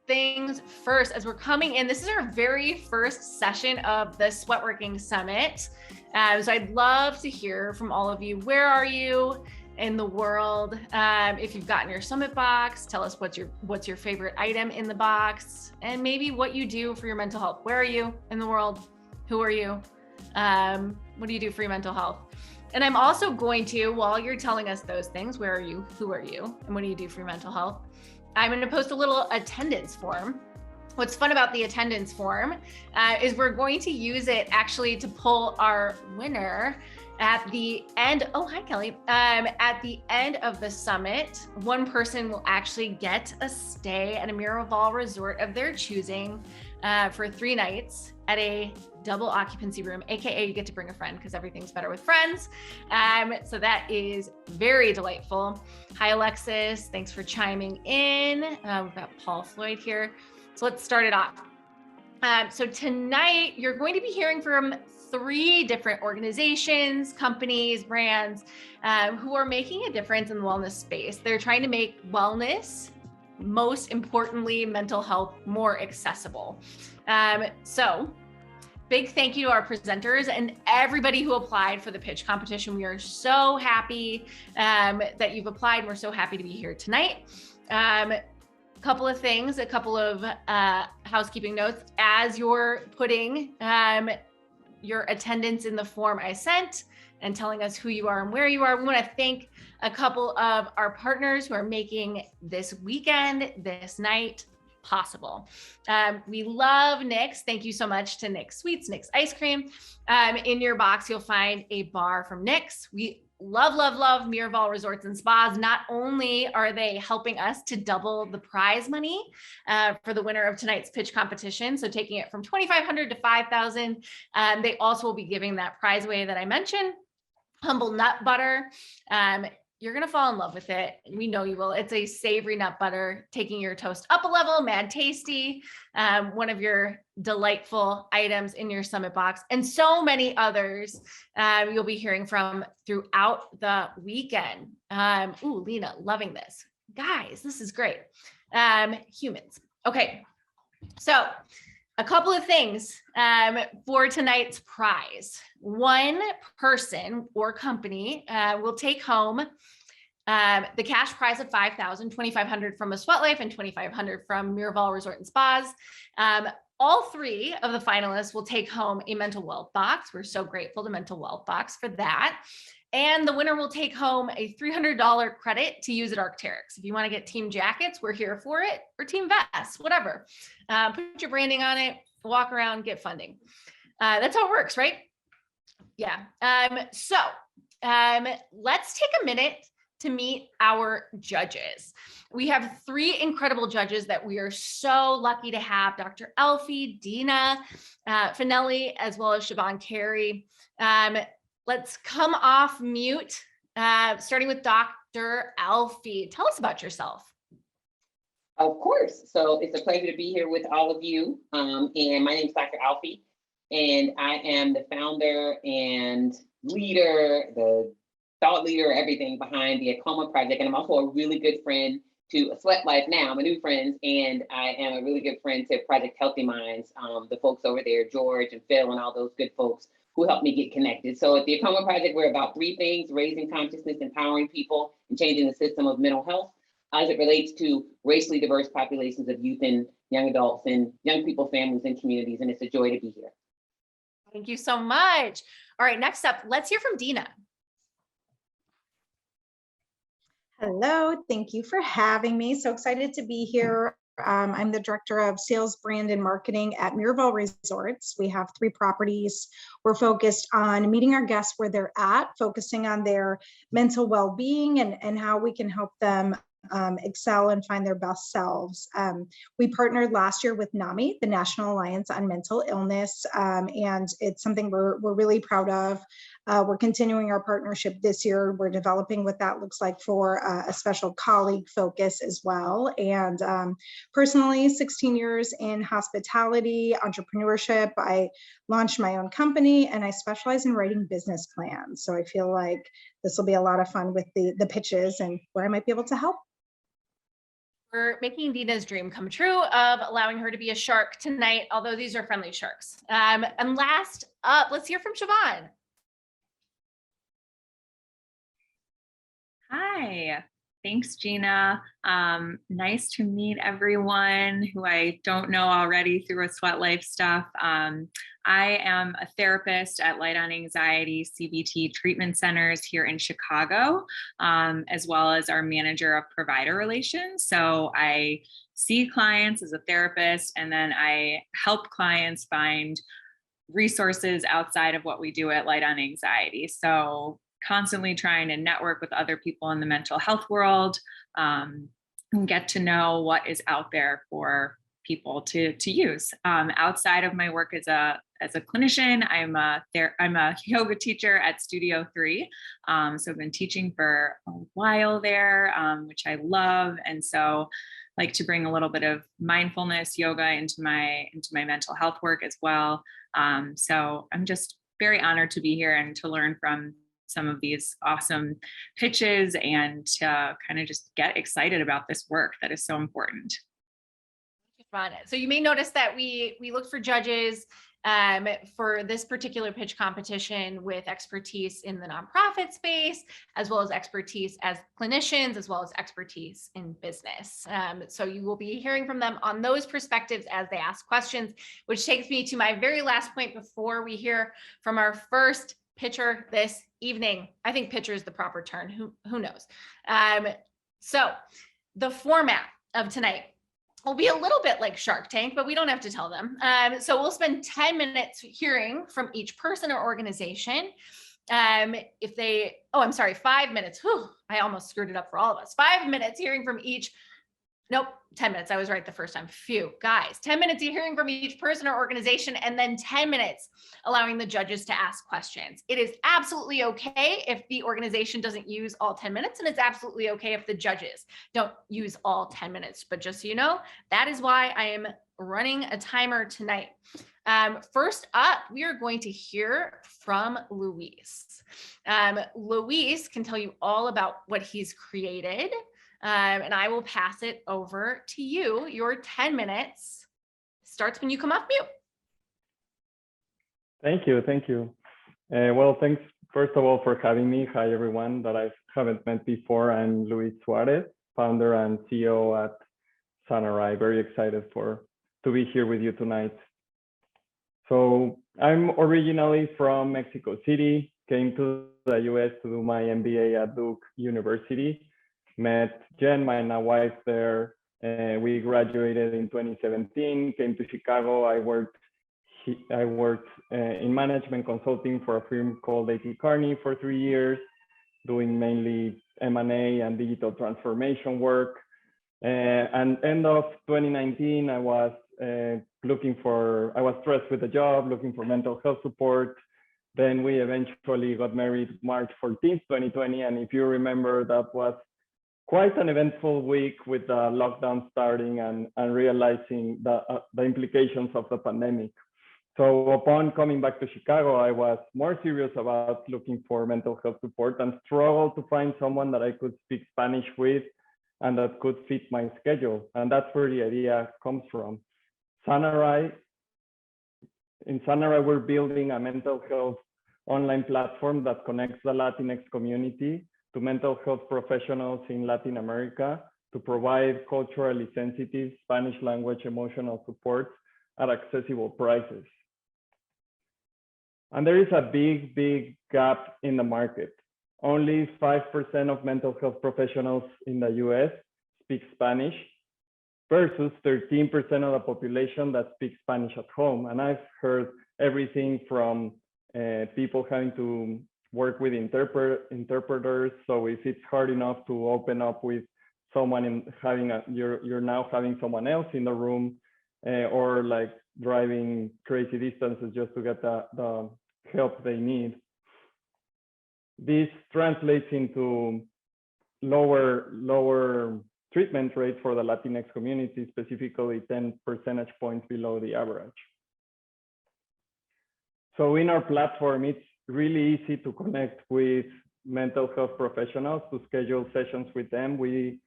things first, as we're coming in, this is our very first session of the Sweatworking Summit. So I'd love to hear from all of you. Where are you in the world? If you've gotten your summit box, tell us what's your favorite item in the box, and maybe what you do for your mental health. Where are you in the world? Who are you? What do you do for your mental health? And I'm also going to, while you're telling us those things, where are you, who are you, and what do you do for your mental health, I'm going to post a little attendance form. What's fun about the attendance form is we're going to use it actually to pull our winner at the end. Oh, hi, Kelly. At the end of the summit, one person will actually get a stay at a Miraval Resort of their choosing for 3 nights at a double occupancy room, AKA you get to bring a friend because everything's better with friends. So that is very delightful. Hi, Alexis. Thanks for chiming in. We've got Paul Floyd here. So let's start it off. So tonight you're going to be hearing from 3 different organizations, companies, brands who are making a difference in the wellness space. They're trying to make wellness, most importantly, mental health, more accessible. So big thank you to our presenters and everybody who applied for the pitch competition. We are so happy that you've applied. We're so happy to be here tonight. Couple of things, a couple of housekeeping notes. As you're putting your attendance in the form I sent and telling us who you are and where you are, we want to thank a couple of our partners who are making this weekend, this night possible. We love Nick's. Thank you so much to Nick's Sweets, Nick's Ice Cream. In your box, you'll find a bar from Nick's. We love, love, love Miraval Resorts and Spas. Not only are they helping us to double the prize money for the winner of tonight's pitch competition, so taking it from $2,500 to $5,000, they also will be giving that prize away that I mentioned, humble nut butter. You're going to fall in love with it. We know you will. It's a savory nut butter, taking your toast up a level, mad tasty, one of your delightful items in your summit box, and so many others you'll be hearing from throughout the weekend. Ooh, Lena, loving this. Guys, this is great. Humans. Okay, so a couple of things for tonight's prize. One person or company will take home the cash prize of $5,000, $2,500 from aSweatLife and $2,500 from Miraval Resort and Spas. All 3 of the finalists will take home a mental wealth box. We're so grateful to Mental Wealth Box for that. And the winner will take home a $300 credit to use at Arc'teryx. If you want to get team jackets, we're here for it, or team vests, whatever. Put your branding on it, walk around, get funding. That's how it works, right? Yeah. So let's take a minute to meet our judges. We have 3 incredible judges that we are so lucky to have: Dr. Alfiee, Dina Fenili, as well as Siobhan Carey. Let's come off mute, starting with Dr. Alfiee. Tell us about yourself. Of course. So it's a pleasure to be here with all of you. And my name is Dr. Alfiee, and I am the founder and leader, the thought leader, everything behind the AAKOMA project. And I'm also a really good friend to aSweatLife now. I'm a new friend, and I am a really good friend to Project Healthy Minds, the folks over there, George and Phil and all those good folks who helped me get connected. So at the AAKOMA project, we're about 3 things: raising consciousness, empowering people, and changing the system of mental health as it relates to racially diverse populations of youth and young adults and young people, families, and communities. And it's a joy to be here. Thank you so much. All right, next up, let's hear from Dina. Hello, thank you for having me. So excited to be here. I'm the Director of Sales, Brand, and Marketing at Miraval Resorts. We have 3 properties. We're focused on meeting our guests where they're at, focusing on their mental well-being and how we can help them excel and find their best selves. We partnered last year with NAMI, the National Alliance on Mental Illness, and it's something we're really proud of. We're continuing our partnership this year. We're developing what that looks like for a special colleague focus as well. And personally, 16 years in hospitality, entrepreneurship. I launched my own company, and I specialize in writing business plans. So I feel like this will be a lot of fun with the pitches and where I might be able to help. We're making Dina's dream come true of allowing her to be a shark tonight, although these are friendly sharks. And last up, let's hear from Siobhan. Hi, thanks, Gina. Nice to meet everyone who I don't know already through aSweatLife stuff. I am a therapist at Light on Anxiety CBT treatment centers here in Chicago, as well as our manager of provider relations. So I see clients as a therapist, and then I help clients find resources outside of what we do at Light on Anxiety. So constantly trying to network with other people in the mental health world, and get to know what is out there for people to use. Outside of my work as a clinician, I'm a yoga teacher at Studio 3. So I've been teaching for a while there, which I love. And so like to bring a little bit of mindfulness yoga into my mental health work as well. So I'm just very honored to be here and to learn from some of these awesome pitches and to kind of just get excited about this work that is so important. So you may notice that we looked for judges for this particular pitch competition with expertise in the nonprofit space, as well as expertise as clinicians, as well as expertise in business. So you will be hearing from them on those perspectives as they ask questions, which takes me to my very last point before we hear from our first pitcher this evening. I think pitcher is the proper term. Who knows? So the format of tonight will be a little bit like Shark Tank, but we don't have to tell them. So we'll spend 10 minutes hearing from each person or organization. 5 minutes. Whew, I almost screwed it up for all of us. 5 minutes hearing from each. Nope, 10 minutes. I was right the first time. Phew, guys, 10 minutes of hearing from each person or organization, and then 10 minutes allowing the judges to ask questions. It is absolutely okay if the organization doesn't use all 10 minutes, and it's absolutely okay if the judges don't use all 10 minutes. But just so you know, that is why I am running a timer tonight. First up, we are going to hear from Luis. Luis can tell you all about what he's created. And I will pass it over to you. Your 10 minutes starts when you come off mute. Thank you. Well, thanks first of all for having me. Hi everyone that I haven't met before. I'm Luis Suarez, founder and CEO at Sanari. Very excited to be here with you tonight. So I'm originally from Mexico City, came to the US to do my MBA at Duke University. Met Jen, my now wife there. We graduated in 2017, came to Chicago. I worked in management consulting for a firm called AAKOMA for 3 years, doing mainly M&A and digital transformation work. And end of 2019, I was stressed with a job, looking for mental health support. Then we eventually got married March 14th, 2020. And if you remember, that was quite an eventful week with the lockdown starting and realizing the implications of the pandemic. So upon coming back to Chicago, I was more serious about looking for mental health support and struggled to find someone that I could speak Spanish with and that could fit my schedule. And that's where the idea comes from. Sanari, we're building a mental health online platform that connects the Latinx community to mental health professionals in Latin America to provide culturally sensitive Spanish language emotional support at accessible prices. And there is a big gap in the market. Only 5% of mental health professionals in the US speak Spanish versus 13% of the population that speaks Spanish at home. And I've heard everything from people having to work with interpreters. So if it's hard enough to open up with someone and you're now having someone else in the room, or like driving crazy distances just to get the help they need. This translates into lower treatment rate for the Latinx community, specifically 10 percentage points below the average. So in our platform, it's really easy to connect with mental health professionals to schedule sessions with them. We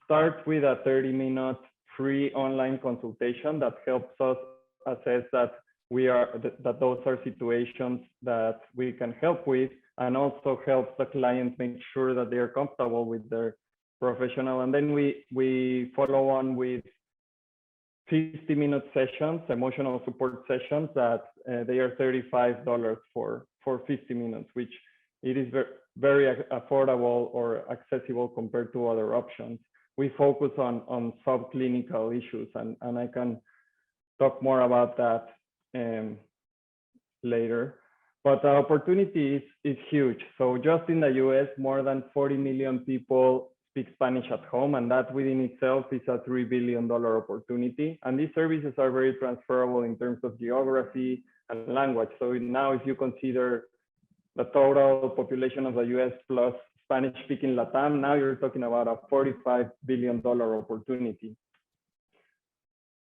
starts with a 30-minute free online consultation that helps us assess that those are situations that we can help with, and also helps the client make sure that they are comfortable with their professional. And then we follow on with 50-minute sessions, emotional support sessions that they are $35 for 50 minutes, which it is very affordable or accessible compared to other options. We focus on subclinical issues, and I can talk more about that later. But the opportunity is huge. So just in the US, more than 40 million people speak Spanish at home, and that within itself is a $3 billion opportunity. And these services are very transferable in terms of geography and language. So now if you consider the total population of the US plus Spanish-speaking Latam, now you're talking about a $45 billion opportunity.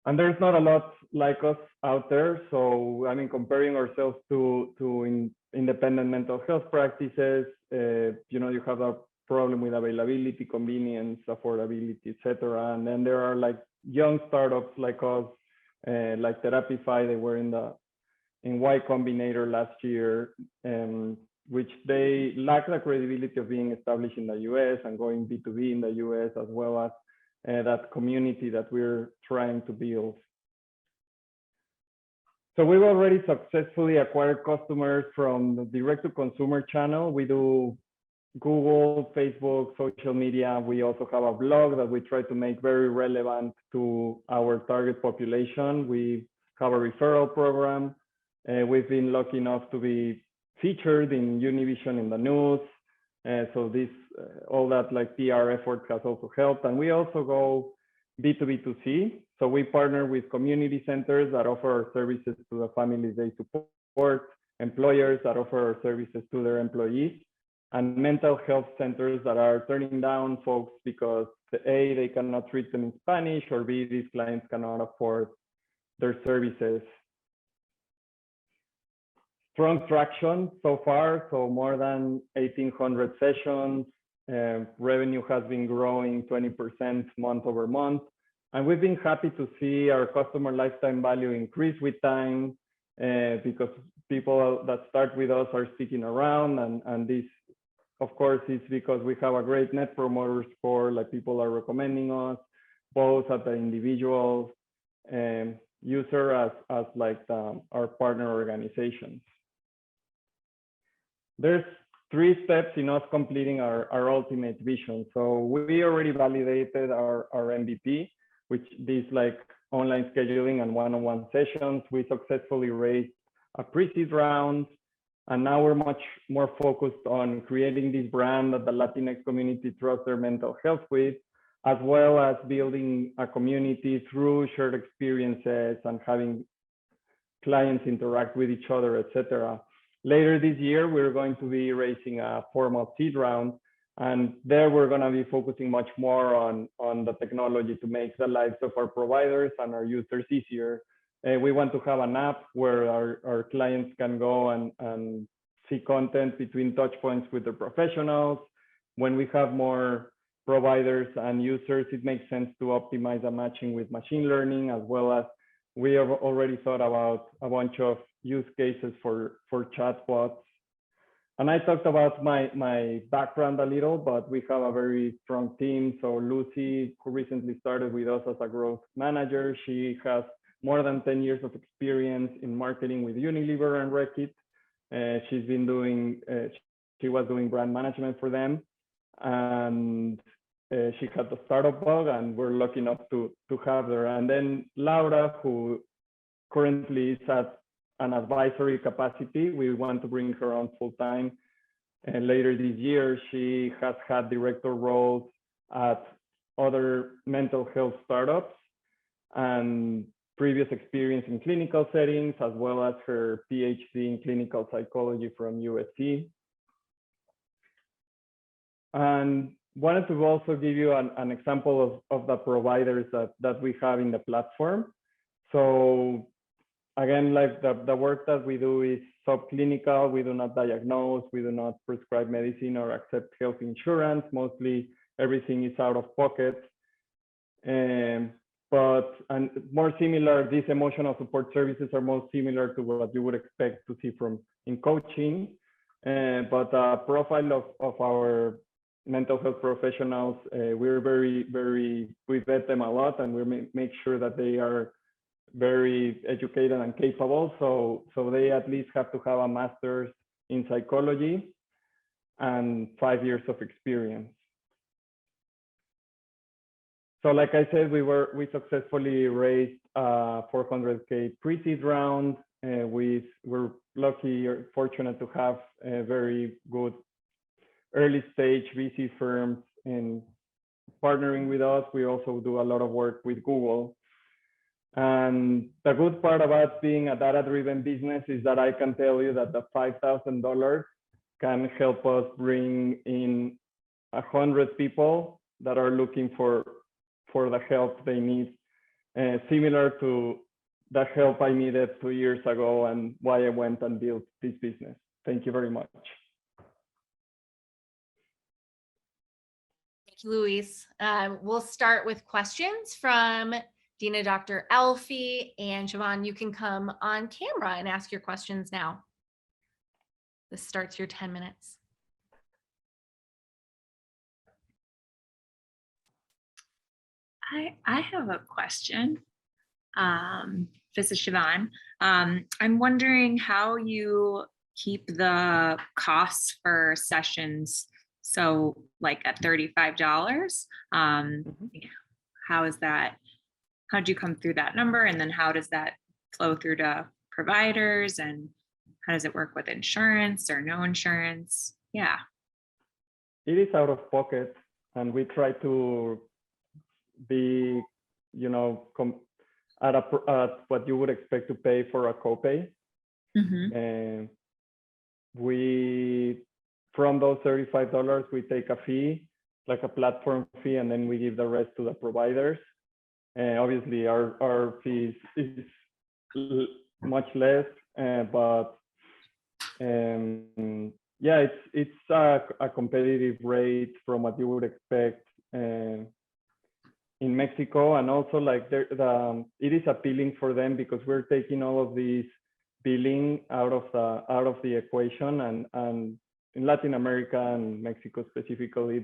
And there's not a lot like us out there. So, I mean, comparing ourselves to independent mental health practices, you know, you have a problem with availability, convenience, affordability, etc. And then there are like young startups like us, like Receptify. They were in Y Combinator last year, which they lack the credibility of being established in the US and going B2B in the US, as well as that community that we're trying to build. So we've already successfully acquired customers from the direct-to-consumer channel. We do Google, Facebook, social media. We also have a blog that we try to make very relevant to our target population. We have a referral program. We've been lucky enough to be featured in Univision in the news. So this, all that like PR effort has also helped. And we also go B2B2C. So we partner with community centers that offer our services to the families they support, employers that offer our services to their employees, and mental health centers that are turning down folks because A, they cannot treat them in Spanish, or B, these clients cannot afford their services. Strong traction so far, so more than 1,800 sessions. Revenue has been growing 20% month over month. And we've been happy to see our customer lifetime value increase with time, because people that start with us are sticking around. And this, of course, is because we have a great net promoter score, like people are recommending us, both at the individual user as like our partner organizations. There's 3 steps in us completing our ultimate vision. So we already validated our MVP, which is like online scheduling and one-on-one sessions. We successfully raised a pre-seed round, and now we're much more focused on creating this brand that the Latinx community trusts their mental health with, as well as building a community through shared experiences and having clients interact with each other, etc. Later this year, we're going to be raising a formal seed round, and there we're going to be focusing much more on the technology to make the lives of our providers and our users easier. We want to have an app where our clients can go and see content between touch points with the professionals. When we have more providers and users, it makes sense to optimize the matching with machine learning, as well as we have already thought about a bunch of use cases for chatbots. And I talked about my background a little, but we have a very strong team. So Lucy, who recently started with us as a growth manager, she has more than 10 years of experience in marketing with Unilever and Reckitt. She was doing brand management for them. And she had the startup bug, and we're lucky enough to have her. And then Laura, who currently is at an advisory capacity, we want to bring her on full time. And later this year, she has had director roles at other mental health startups and previous experience in clinical settings, as well as her PhD in clinical psychology from USC. And wanted to also give you an example of the providers that we have in the platform. So again, like the work that we do is subclinical. We do not diagnose, we do not prescribe medicine or accept health insurance. Mostly everything is out of pocket. But more similar, these emotional support services are more similar to what you would expect to see in coaching. But the profile of our mental health professionals, we're we vet them a lot, and we make sure that they are very educated and capable. So they at least have to have a master's in psychology and 5 years of experience. So like I said, we successfully raised a $400K pre-seed round. We're lucky or fortunate to have a very good early stage VC firms in partnering with us. We also do a lot of work with Google. And the good part about being a data-driven business is that I can tell you that the $5,000 can help us bring in 100 people that are looking for the help they need, similar to the help I needed 2 years ago and why I went and built this business. Thank you very much. Thank you, Luis. We'll start with questions from Dina, Dr. Alfiee, and Siobhan. You can come on camera and ask your questions now. This starts your 10 minutes. I have a question. This is Siobhan. I'm wondering how you keep the costs for sessions so like at $35. How is that? How did you come through that number? And then how does that flow through to providers? And how does it work with insurance or no insurance? Yeah. It is out of pocket, and we try to be, at what you would expect to pay for a copay. And from those $35, we take a fee, like a platform fee, and then we give the rest to the providers. And obviously our fees is much less, but yeah, it's a competitive rate from what you would expect in Mexico. And also like it is appealing for them because we're taking all of these billing out of the equation, and in Latin America and Mexico specifically,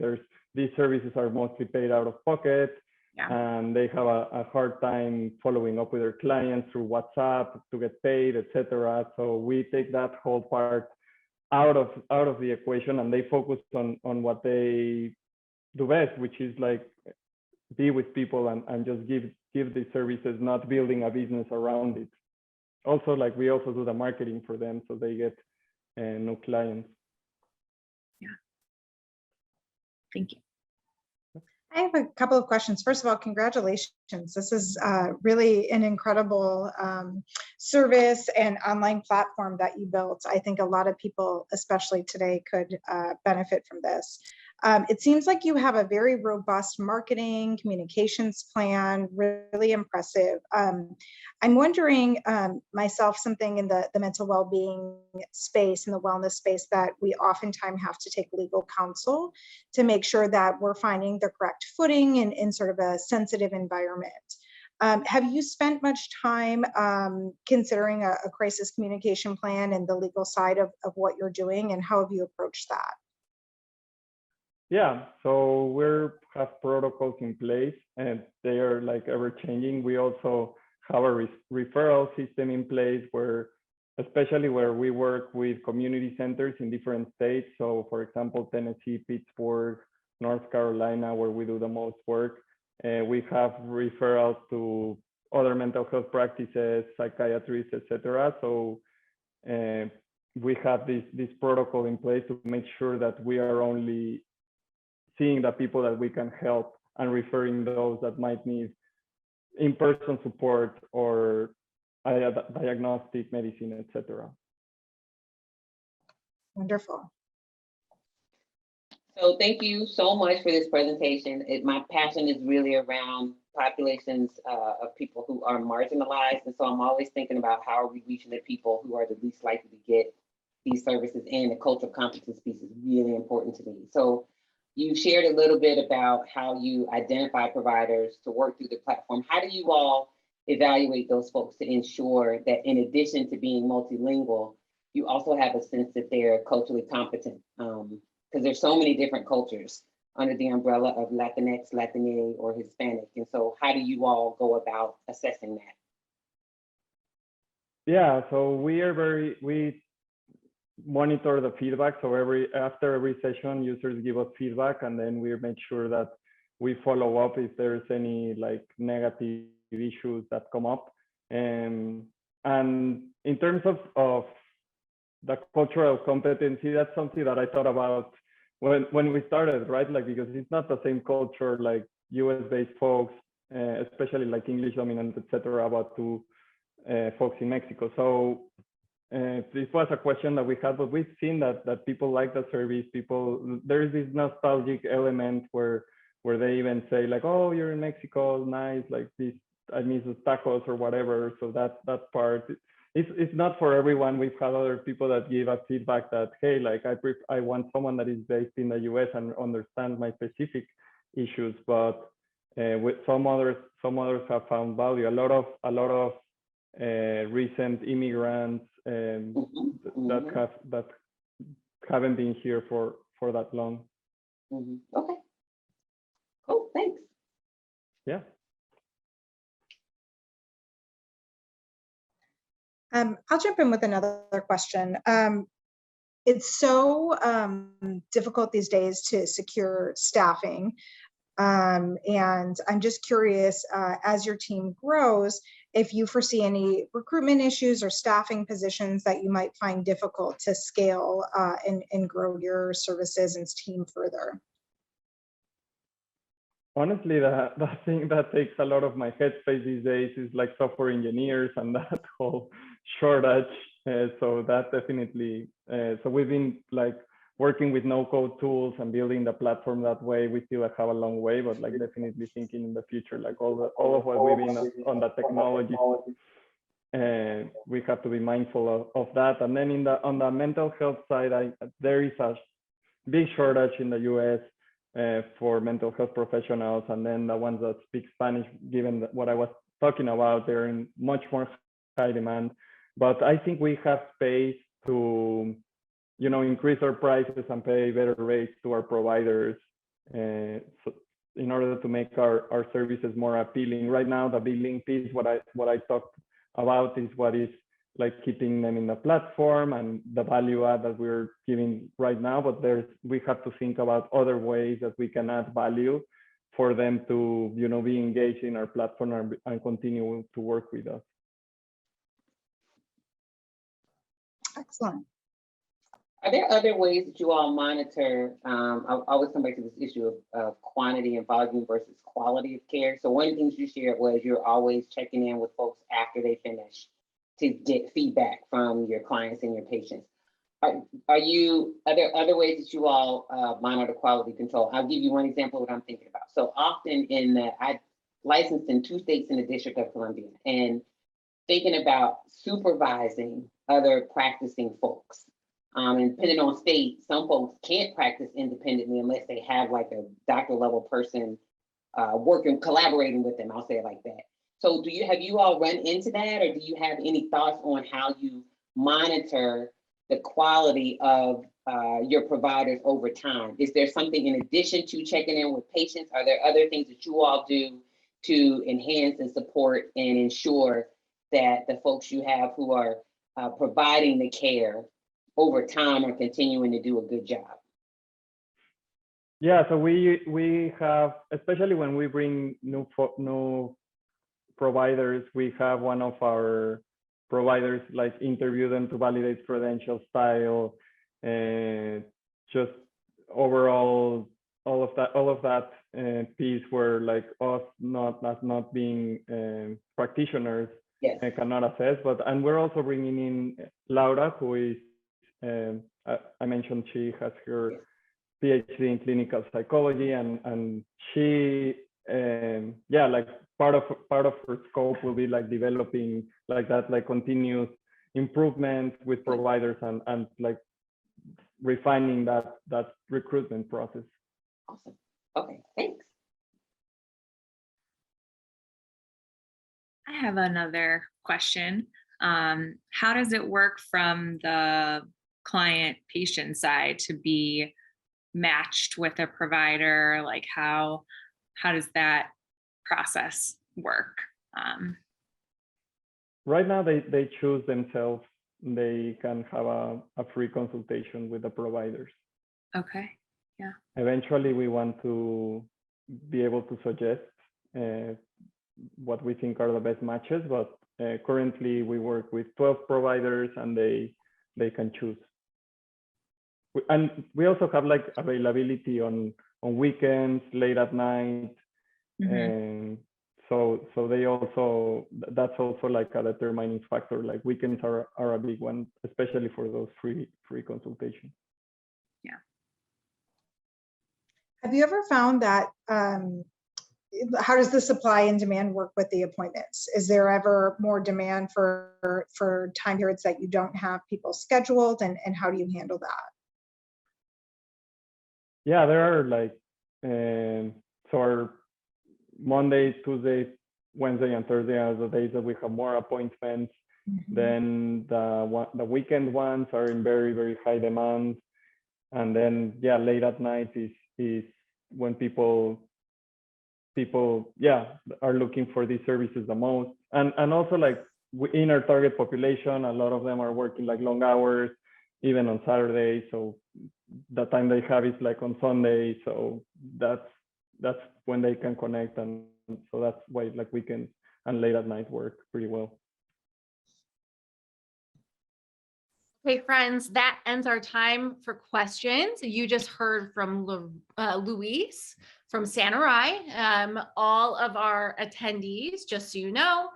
these services are mostly paid out of pocket. Yeah. And they have a hard time following up with their clients through WhatsApp to get paid, etc. So we take that whole part out of the equation, and they focus on what they do best, which is like be with people and just give the services, not building a business around it. Also, like we also do the marketing for them, so they get new clients. Yeah. Thank you. I have a couple of questions. First of all, congratulations. This is really an incredible service and online platform that you built. I think a lot of people, especially today, could benefit from this. It seems like you have a very robust marketing communications plan, really impressive. I'm wondering myself, something in the mental well-being space and the wellness space that we oftentimes have to take legal counsel to make sure that we're finding the correct footing in sort of a sensitive environment. Have you spent much time considering a crisis communication plan and the legal side of what you're doing, and how have you approached that? Yeah, so we have protocols in place, and they are like ever changing. We also have a referral system in place especially where we work with community centers in different states. So for example, Tennessee, Pittsburgh, North Carolina, where we do the most work. We have referrals to other mental health practices, psychiatrists, etc. So we have this protocol in place to make sure that we are only seeing the people that we can help and referring those that might need in-person support or diagnostic medicine, etc. Wonderful. So thank you so much for this presentation. My passion is really around populations of people who are marginalized. And so I'm always thinking about how are we reaching the people who are the least likely to get these services, and the cultural competence piece is really important to me. So You shared a little bit about how you identify providers to work through the platform. How do you all evaluate those folks to ensure that in addition to being multilingual, you also have a sense that they're culturally competent? Because there's so many different cultures under the umbrella of Latinx, Latine, or Hispanic. And so how do you all go about assessing that? Yeah, so we monitor the feedback. So after every session, users give us feedback, and then we make sure that we follow up if there's any like negative issues that come up. And in terms of the cultural competency, that's something that I thought about when we started, right? Like, because it's not the same culture like US-based folks, especially like English dominant, etc., about to folks in Mexico. So this was a question that we had, but we've seen that people like the service. There is this nostalgic element where they even say like, oh, you're in Mexico, nice, like this, I miss the tacos or whatever. So that part, it's not for everyone. We've had other people that give us feedback that, hey, like I want someone that is based in the US and understands my specific issues. But with some others have found value. A lot of recent immigrants that haven't been here for that long. Okay, cool, thanks. Yeah. I'll jump in with another question. It's so difficult these days to secure staffing. And I'm just curious, as your team grows, if you foresee any recruitment issues or staffing positions that you might find difficult to scale and grow your services and team further. Honestly, the thing that takes a lot of my headspace these days is like software engineers and that whole shortage. So that definitely, so we've been like working with no-code tools and building the platform that way. We still have a long way, but like definitely thinking in the future, like all of what we've been on the technology, we have to be mindful of that. And then on the mental health side, there is a big shortage in the US for mental health professionals, and then the ones that speak Spanish, given what I was talking about, they're in much more high demand. But I think we have space to, increase our prices and pay better rates to our providers, so in order to make our services more appealing. Right now, the billing piece, what I talked about is what is like keeping them in the platform and the value add that we're giving right now. But we have to think about other ways that we can add value for them to, be engaged in our platform and continue to work with us. Excellent. Are there other ways that you all monitor? I always come back to this issue of quantity and volume versus quality of care. So one of the things you shared was you're always checking in with folks after they finish to get feedback from your clients and your patients. Are there other ways that you all monitor quality control? I'll give you one example of what I'm thinking about. So often I licensed in 2 states in the District of Columbia, and thinking about supervising other practicing folks. And depending on state, some folks can't practice independently unless they have like a doctor level person collaborating with them. I'll say it like that. So have you all run into that, or do you have any thoughts on how you monitor the quality of your providers over time? Is there something in addition to checking in with patients? Are there other things that you all do to enhance and support and ensure that the folks you have who are providing the care over time are continuing to do a good job? Yeah, so we have, especially when we bring new providers, we have one of our providers like interview them to validate credential style, just overall all of that piece where like us not being practitioners. Yes. I cannot assess, and we're also bringing in Laura, who is, I mentioned she has her PhD in clinical psychology, and she, like part of her scope will be like developing like that, like continuous improvement with providers and like refining that recruitment process. Awesome. Okay, thanks. I have another question. How does it work from the client patient side to be matched with a provider? Like how does that process work? Right now, they choose themselves. They can have a free consultation with the providers. Okay. Yeah. Eventually, we want to be able to suggest what we think are the best matches, but currently we work with 12 providers and they can choose. And we also have like availability on weekends, late at night. And so they also, that's also like a determining factor. Like weekends are a big one, especially for those free consultations. Yeah. Have you ever found that, how does the supply and demand work with the appointments? Is there ever more demand for time periods that you don't have people scheduled, and how do you handle that? Yeah, there are like, so our Monday, Tuesday, Wednesday, and Thursday are the days that we have more appointments. Then the weekend ones are in very, very high demand. And then, yeah, late at night is when people are looking for these services the most. And also like in our target population, a lot of them are working like long hours, even on Saturdays. So the time they have is like on Sunday. So that's when they can connect. And so that's why like weekends and late at night work pretty well. Okay, friends, that ends our time for questions. You just heard from Luis from Sanari. All of our attendees, just so you know,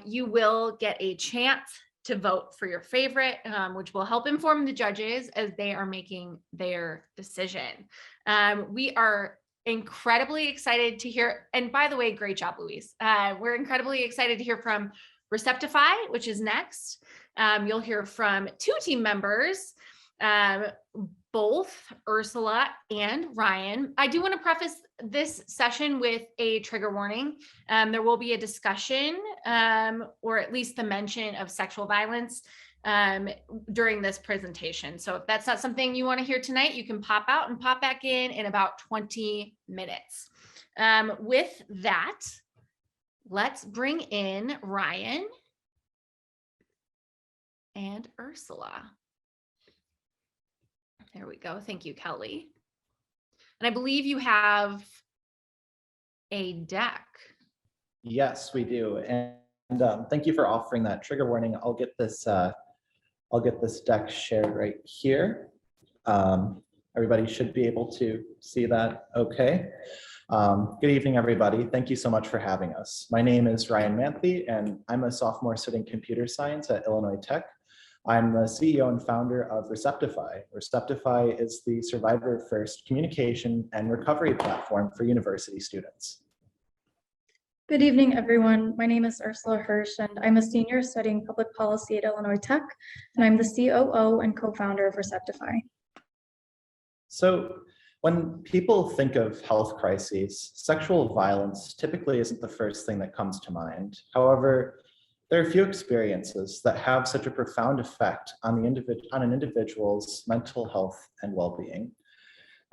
you will get a chance to vote for your favorite, which will help inform the judges as they are making their decision. We are incredibly excited to hear, and by the way, great job, Luis. We're incredibly excited to hear from Receptify, which is next. You'll hear from 2 team members, both Ursula and Ryan. I do want to preface this session with a trigger warning. There will be a discussion, or at least the mention of sexual violence during this presentation. So if that's not something you want to hear tonight, you can pop out and pop back in about 20 minutes. With that, let's bring in Ryan and Ursula. There we go. Thank you, Kelly. And I believe you have a deck. Yes, we do. And thank you for offering that trigger warning. I'll get this deck shared right here. Everybody should be able to see that okay. Good evening, everybody. Thank you so much for having us. My name is Ryan Manthy, and I'm a sophomore studying computer science at Illinois Tech. I'm the CEO and founder of Receptify. Receptify is the survivor-first communication and recovery platform for university students. Good evening, everyone. My name is Ursula Hersh, and I'm a senior studying public policy at Illinois Tech, and I'm the COO and co-founder of Receptify. So when people think of health crises, sexual violence typically isn't the first thing that comes to mind. However, there are few experiences that have such a profound effect on an individual's mental health and well-being.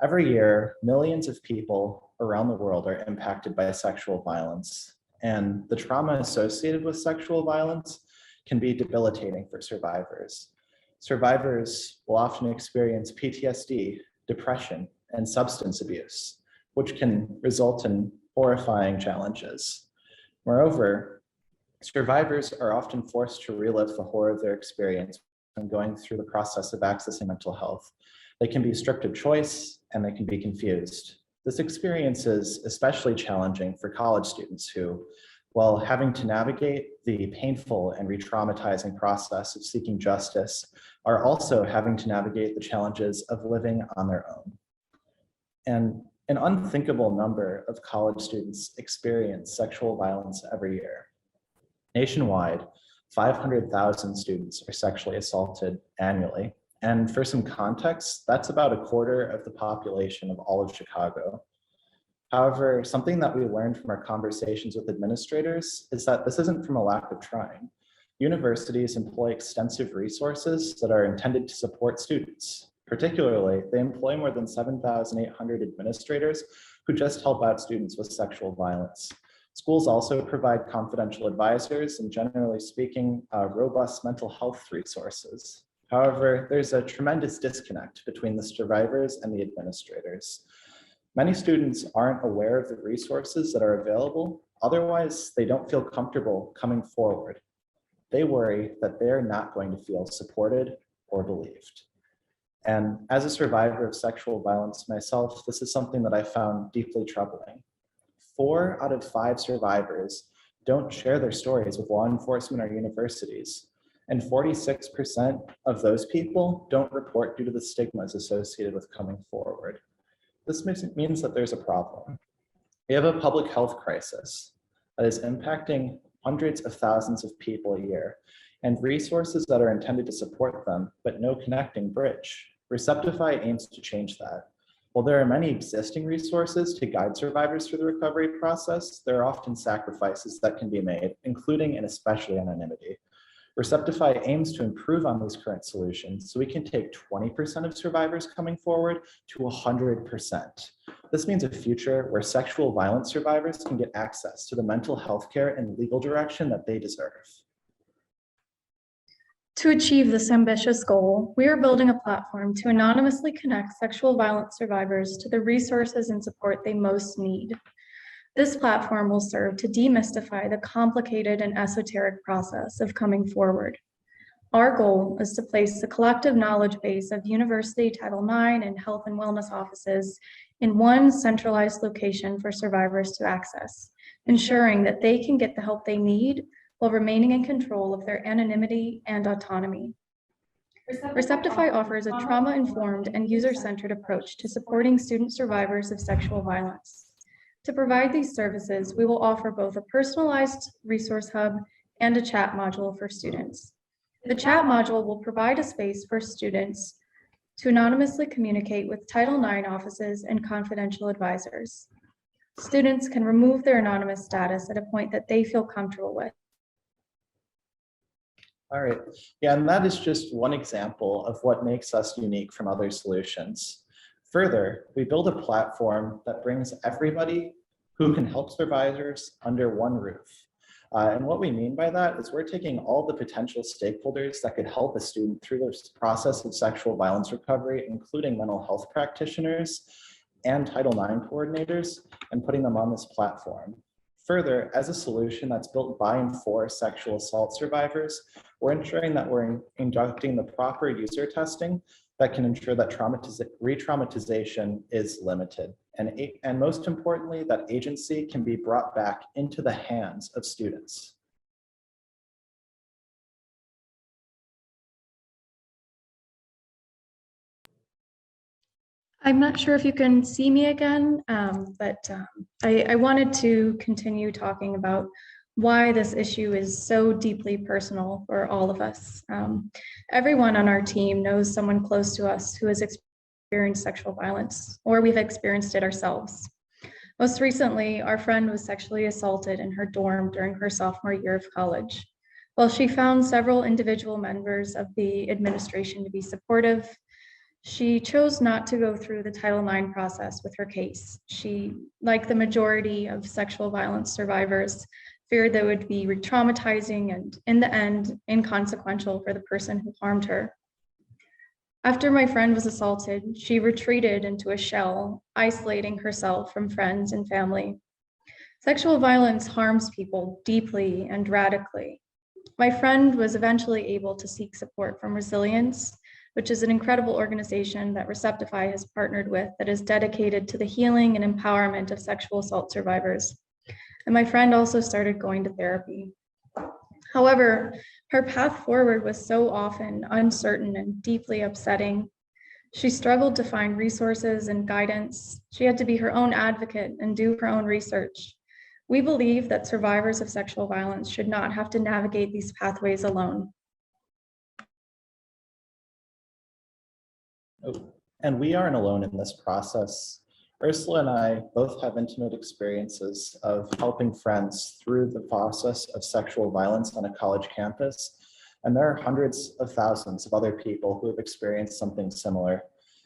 Every year, millions of people around the world are impacted by sexual violence, and the trauma associated with sexual violence can be debilitating for survivors. Survivors will often experience PTSD, depression, and substance abuse, which can result in horrifying challenges. Moreover, survivors are often forced to relive the horror of their experience when going through the process of accessing mental health. They can be stripped of choice and they can be confused. This experience is especially challenging for college students who, while having to navigate the painful and re-traumatizing process of seeking justice, are also having to navigate the challenges of living on their own. And an unthinkable number of college students experience sexual violence every year. Nationwide, 500,000 students are sexually assaulted annually, And for some context, that's about a quarter of the population of all of Chicago. However, something that we learned from our conversations with administrators is that this isn't from a lack of trying. Universities employ extensive resources that are intended to support students. Particularly, they employ more than 7,800 administrators who just help out students with sexual violence. Schools also provide confidential advisors and, generally speaking, robust mental health resources. However, there's a tremendous disconnect between the survivors and the administrators. Many students aren't aware of the resources that are available. Otherwise, they don't feel comfortable coming forward. They worry that they're not going to feel supported or believed. And as a survivor of sexual violence myself, this is something that I found deeply troubling. 4 out of 5 survivors don't share their stories with law enforcement or universities. And 46% of those people don't report due to the stigmas associated with coming forward. This means that there's a problem. We have a public health crisis that is impacting hundreds of thousands of people a year, and resources that are intended to support them, but no connecting bridge. Receptify aims to change that. While there are many existing resources to guide survivors through the recovery process, there are often sacrifices that can be made, including and especially anonymity. Receptify aims to improve on these current solutions so we can take 20% of survivors coming forward to 100%. This means a future where sexual violence survivors can get access to the mental health care and legal direction that they deserve. To achieve this ambitious goal, we are building a platform to anonymously connect sexual violence survivors to the resources and support they most need. This platform will serve to demystify the complicated and esoteric process of coming forward. Our goal is to place the collective knowledge base of university, Title IX, and health and wellness offices in one centralized location for survivors to access, ensuring that they can get the help they need while remaining in control of their anonymity and autonomy. Receptify offers a trauma-informed and user-centered approach to supporting student survivors of sexual violence. To provide these services, we will offer both a personalized resource hub and a chat module for students. The chat module will provide a space for students to anonymously communicate with Title IX offices and confidential advisors. Students can remove their anonymous status at a point that they feel comfortable with. All right, yeah, and that is just one example of what makes us unique from other solutions. Further, we build a platform that brings everybody who can help survivors under one roof. And what we mean by that is we're taking all the potential stakeholders that could help a student through this process of sexual violence recovery, including mental health practitioners and Title IX coordinators, and putting them on this platform. Further, as a solution that's built by and for sexual assault survivors, we're ensuring that we're conducting the proper user testing that can ensure that re-traumatization is limited. And most importantly, that agency can be brought back into the hands of students. I'm not sure if you can see me again, but I wanted to continue talking about why this issue is so deeply personal for all of us. Everyone on our team knows someone close to us who has experienced sexual violence, or we've experienced it ourselves. Most recently, our friend was sexually assaulted in her dorm during her sophomore year of college. While she found several individual members of the administration to be supportive, she chose not to go through the Title IX process with her case. She, like the majority of sexual violence survivors, feared that it would be re-traumatizing and, in the end, inconsequential for the person who harmed her. After my friend was assaulted, she retreated into a shell, isolating herself from friends and family. Sexual violence harms people deeply and radically. My friend was eventually able to seek support from Resilience, which is an incredible organization that Receptify has partnered with that is dedicated to the healing and empowerment of sexual assault survivors. And my friend also started going to therapy. However, her path forward was so often uncertain and deeply upsetting. She struggled to find resources and guidance. She had to be her own advocate and do her own research. We believe that survivors of sexual violence should not have to navigate these pathways alone. Oh, and we aren't alone in this process. Ursula and I both have intimate experiences of helping friends through the process of sexual violence on a college campus. And there are hundreds of thousands of other people who have experienced something similar.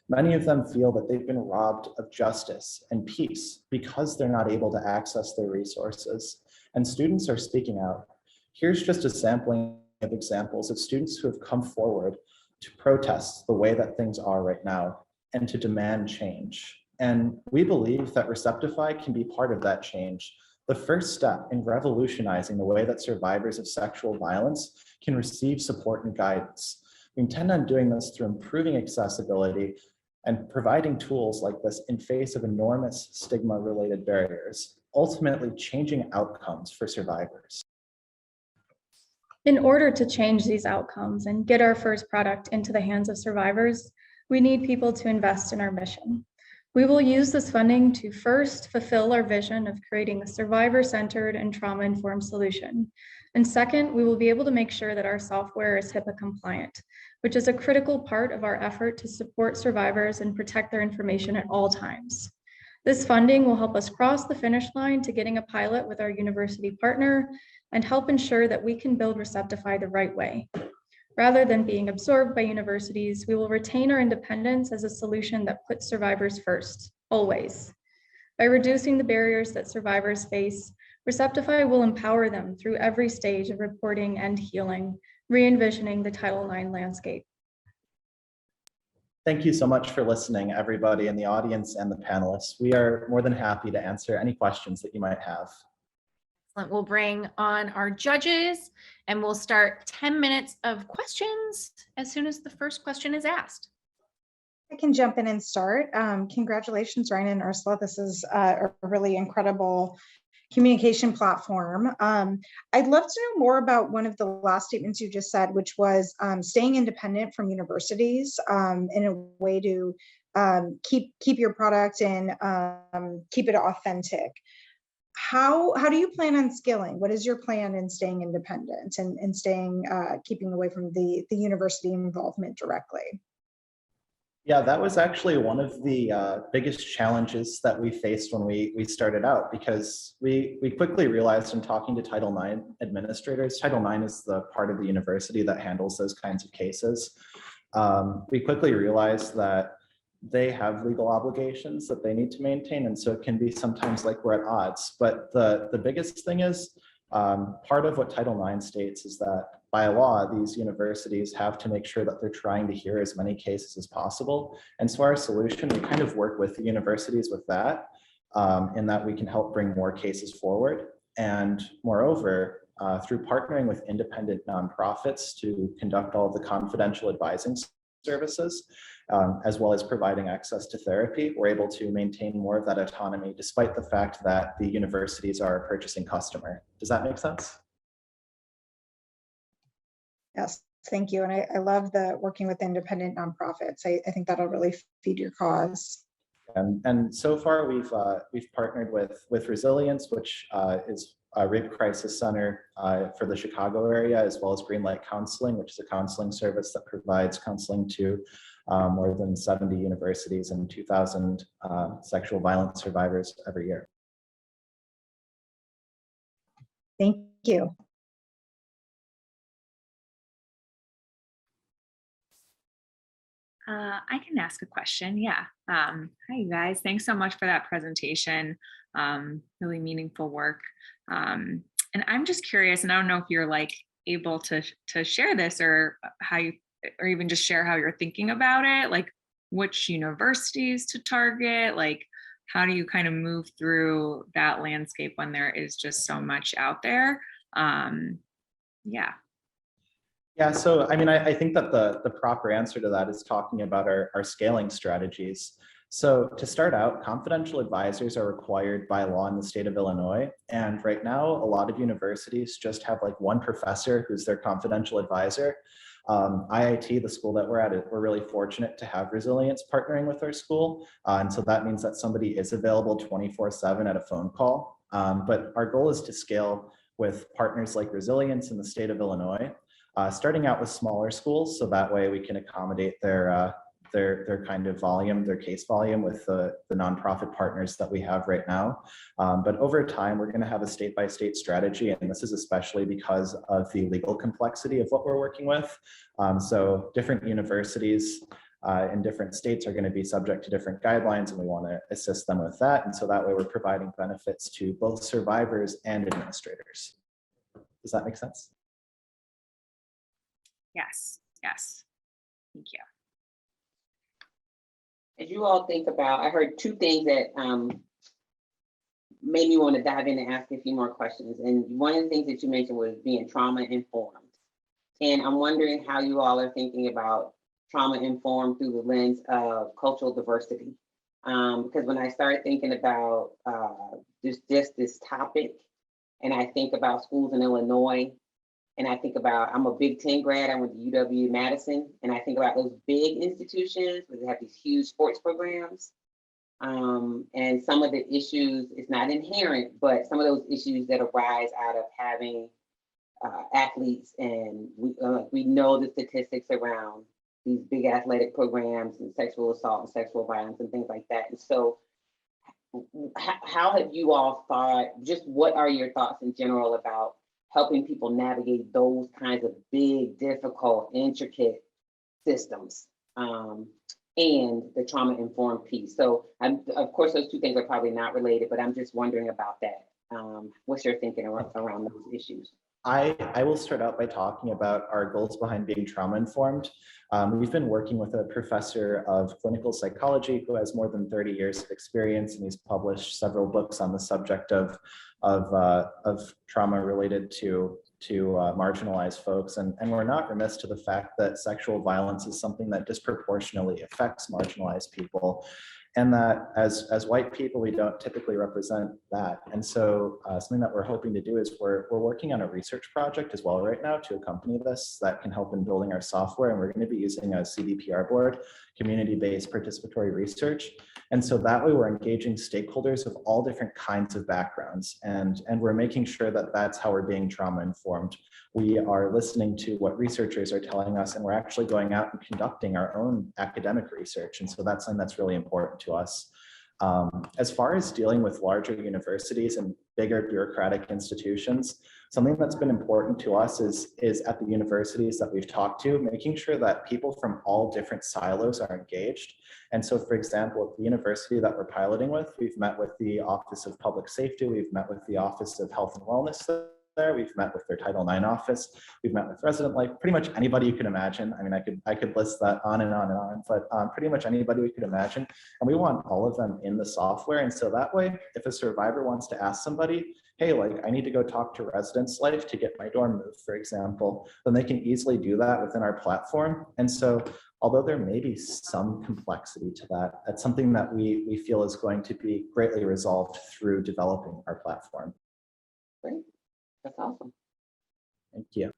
Many of them feel that they've been robbed of justice and peace because they're not able to access their resources. And students are speaking out. Here's just a sampling of examples of students who have come forward to protest the way that things are right now and to demand change. And we believe that Receptify can be part of that change. The first step in revolutionizing the way that survivors of sexual violence can receive support and guidance. We intend on doing this through improving accessibility and providing tools like this in face of enormous stigma-related barriers, ultimately changing outcomes for survivors. In order to change these outcomes and get our first product into the hands of survivors, we need people to invest in our mission. We will use this funding to first fulfill our vision of creating a survivor-centered and trauma-informed solution. And second, we will be able to make sure that our software is HIPAA compliant, which is a critical part of our effort to support survivors and protect their information at all times. This funding will help us cross the finish line to getting a pilot with our university partner and help ensure that we can build Receptify the right way. Rather than being absorbed by universities, we will retain our independence as a solution that puts survivors first, always. By reducing the barriers that survivors face, Receptify will empower them through every stage of reporting and healing, re-envisioning the Title IX landscape. Thank you so much for listening, everybody in the audience and the panelists. We are more than happy to answer any questions that you might have. Excellent. We'll bring on our judges and we'll start 10 minutes of questions as soon as the first question is asked. I can jump in and start. Congratulations, Ryan and Ursula. This is a really incredible communication platform. I'd love to know more about one of the last statements you just said, which was staying independent from universities in a way to keep your product and keep it authentic. How do you plan on scaling? What is your plan in staying independent and staying keeping away from the university involvement directly? Yeah, that was actually one of the biggest challenges that we faced when we started out, because we quickly realized in talking to Title IX administrators, Title IX is the part of the university that handles those kinds of cases. We quickly realized that they have legal obligations that they need to maintain, and so it can be sometimes like we're at odds. But the biggest thing is, part of what Title IX states is that by law, these universities have to make sure that they're trying to hear as many cases as possible. And so our solution, we kind of work with the universities with that, in that we can help bring more cases forward. And moreover, through partnering with independent nonprofits to conduct all of the confidential advising services, as well as providing access to therapy, we're able to maintain more of that autonomy despite the fact that the universities are a purchasing customer. Does that make sense? Yes, thank you. And I love the working with independent nonprofits. I think that'll really feed your cause. And so far we've partnered with Resilience, which is a rape crisis center for the Chicago area, as well as Greenlight Counseling, which is a counseling service that provides counseling to more than 70 universities and 2,000 sexual violence survivors every year. Thank you. I can ask a question. Yeah. Hi, you guys. Thanks so much for that presentation. Really meaningful work. And I'm just curious, and I don't know if you're like able to share this or how you, or even just share how you're thinking about it, like which universities to target, like how do you kind of move through that landscape when there is just so much out there? Yeah. Yeah, so I mean, I think that the proper answer to that is talking about our scaling strategies. So to start out, confidential advisors are required by law in the state of Illinois. And right now, a lot of universities just have like one professor who's their confidential advisor. IIT, the school that we're at, we're really fortunate to have Resilience partnering with our school. And so that means that somebody is available 24/7 at a phone call. But our goal is to scale with partners like Resilience in the state of Illinois. Starting out with smaller schools, so that way we can accommodate their their kind of volume, their case volume with the nonprofit partners that we have right now. But over time, we're going to have a state-by-state strategy, and this is especially because of the legal complexity of what we're working with. So different universities in different states are going to be subject to different guidelines, and we want to assist them with that. And so that way we're providing benefits to both survivors and administrators. Does that make sense? Yes, yes. Thank you. As you all think about, I heard two things that made me want to dive in and ask a few more questions. And one of the things that you mentioned was being trauma informed. And I'm wondering how you all are thinking about trauma informed through the lens of cultural diversity. Because when I started thinking about just this topic, and I think about schools in Illinois, and I think about, I'm a Big Ten grad, I went to UW-Madison, and I think about those big institutions where they have these huge sports programs. And some of the issues, it's not inherent, but some of those issues that arise out of having athletes, and we know the statistics around these big athletic programs and sexual assault and sexual violence and things like that. And so how have you all thought, just what are your thoughts in general about helping people navigate those kinds of big, difficult, intricate systems and the trauma-informed piece? So of course, those two things are probably not related, but I'm just wondering about that. What's your thinking around those issues? I will start out by talking about our goals behind being trauma-informed. We've been working with a professor of clinical psychology who has more than 30 years of experience, and he's published several books on the subject of trauma related to marginalized folks. And we're not remiss to the fact that sexual violence is something that disproportionately affects marginalized people. And that as white people, we don't typically represent that. And so something that we're hoping to do is we're working on a research project as well right now to accompany this that can help in building our software. And we're going to be using a CDPR board, community-based participatory research. And so that way we're engaging stakeholders of all different kinds of backgrounds. And we're making sure that that's how we're being trauma informed. We are listening to what researchers are telling us, and we're actually going out and conducting our own academic research. And so that's something that's really important to us. As far as dealing with larger universities and bigger bureaucratic institutions, something that's been important to us is at the universities that we've talked to, making sure that people from all different silos are engaged. And so, for example, at the university that we're piloting with, we've met with the Office of Public Safety, we've met with the Office of Health and Wellness there, we've met with their Title IX office, we've met with Resident Life, pretty much anybody you can imagine. I mean, I could list that on and on and on, but pretty much anybody we could imagine. And we want all of them in the software. And so that way, if a survivor wants to ask somebody, hey, like I need to go talk to Residence Life to get my dorm moved, for example, then they can easily do that within our platform. And so although there may be some complexity to that, that's something that we feel is going to be greatly resolved through developing our platform. Great. That's awesome. Thank you.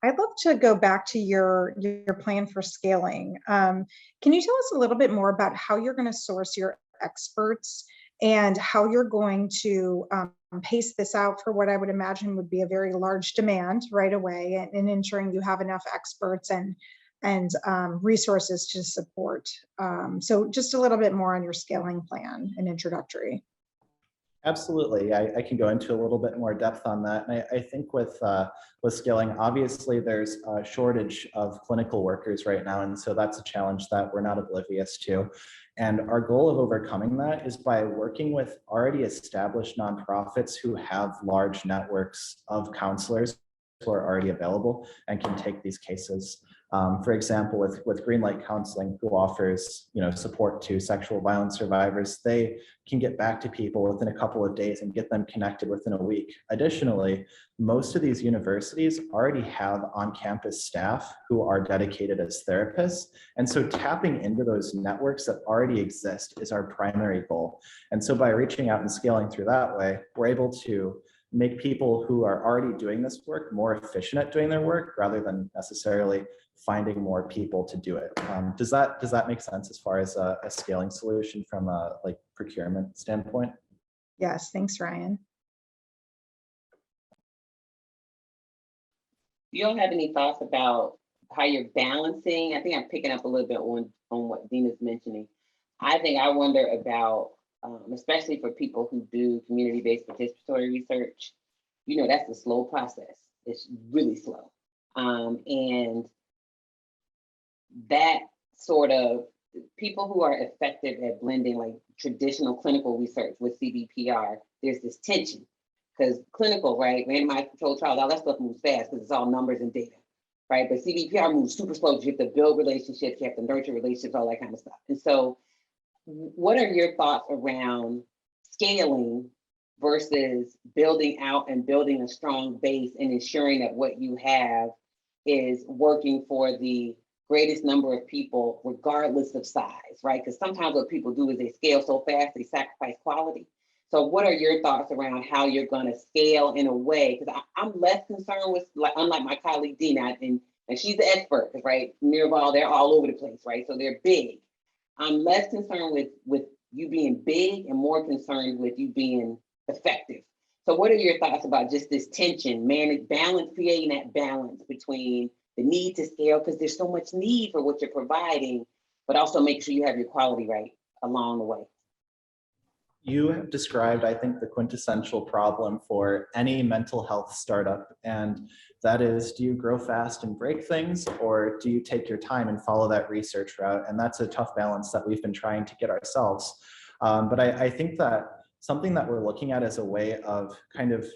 I'd love to go back to your plan for scaling. Can you tell us a little bit more about how you're going to source your experts and how you're going to pace this out for what I would imagine would be a very large demand right away, and ensuring you have enough experts and resources to support. So just a little bit more on your scaling plan and introductory. Absolutely, I can go into a little bit more depth on that. And I think with scaling, obviously there's a shortage of clinical workers right now, and so that's a challenge that we're not oblivious to. And our goal of overcoming that is by working with already established nonprofits who have large networks of counselors who are already available and can take these cases. For example, with Greenlight Counseling, who offers support to sexual violence survivors, they can get back to people within a couple of days and get them connected within a week. Additionally, most of these universities already have on-campus staff who are dedicated as therapists. And so tapping into those networks that already exist is our primary goal. And so by reaching out and scaling through that way, we're able to make people who are already doing this work more efficient at doing their work rather than necessarily finding more people to do it. Does that make sense as far as a scaling solution from a procurement standpoint? Yes, thanks, Ryan. Do you all have any thoughts about how you're balancing. I think I'm picking up a little bit on what Dina's mentioning. I think I wonder about, especially for people who do community-based participatory research, you know, that's a slow process. It's really slow. And that sort of, people who are effective at blending like traditional clinical research with CBPR, there's this tension. Because clinical, right, randomized controlled trials, all that stuff moves fast because it's all numbers and data, right? But CBPR moves super slow. You have to build relationships, you have to nurture relationships, all that kind of stuff. And so what are your thoughts around scaling versus building out and building a strong base and ensuring that what you have is working for the greatest number of people, regardless of size, right? Because sometimes what people do is they scale so fast, they sacrifice quality. So what are your thoughts around how you're going to scale in a way? Because I'm less concerned with, like, unlike my colleague Dina, and she's the expert, right? Miraval, they're all over the place, right? So they're big. I'm less concerned with you being big and more concerned with you being effective. So what are your thoughts about just this tension, creating that balance between the need to scale, because there's so much need for what you're providing, but also make sure you have your quality right along the way? You have described, I think, the quintessential problem for any mental health startup. And that is, do you grow fast and break things, or do you take your time and follow that research route? And that's a tough balance that we've been trying to get ourselves. But I think that something that we're looking at as a way of kind of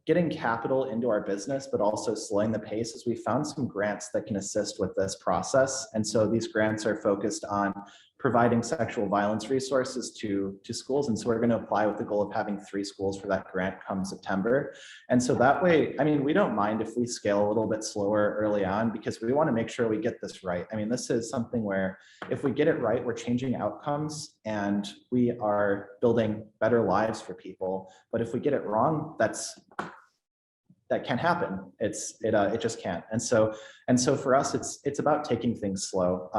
getting capital into our business, but also slowing the pace, is we found some grants that can assist with this process. And so these grants are focused on providing sexual violence resources to schools. And so we're going to apply with the goal of having 3 schools for that grant come September. And so that way, I mean, we don't mind if we scale a little bit slower early on, because we want to make sure we get this right. I mean, this is something where if we get it right, we're changing outcomes and we are building better lives for people. But if we get it wrong, that can't happen. It just can't. And so for us, it's about taking things slow.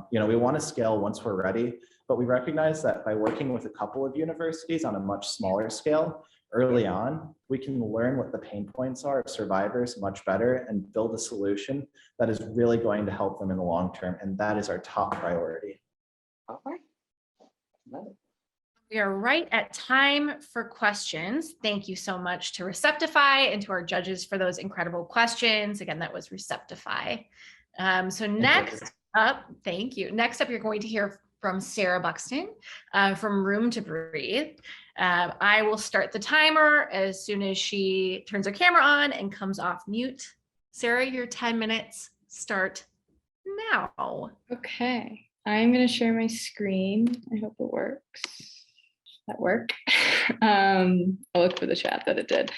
You know, we want to scale once we're ready, but we recognize that by working with a couple of universities on a much smaller scale early on, we can learn what the pain points are of survivors much better and build a solution that is really going to help them in the long term. And that is our top priority. All right. Love it. We are right at time for questions. Thank you so much to Receptify and to our judges for those incredible questions. Again, that was Receptify. So next up, thank you. Next up, you're going to hear from Sara Buxton from Room to Breathe. I will start the timer as soon as she turns her camera on and comes off mute. Sara, your 10 minutes start now. Okay, I'm going to share my screen. I hope it works. That work? I'll look for the chat that it did.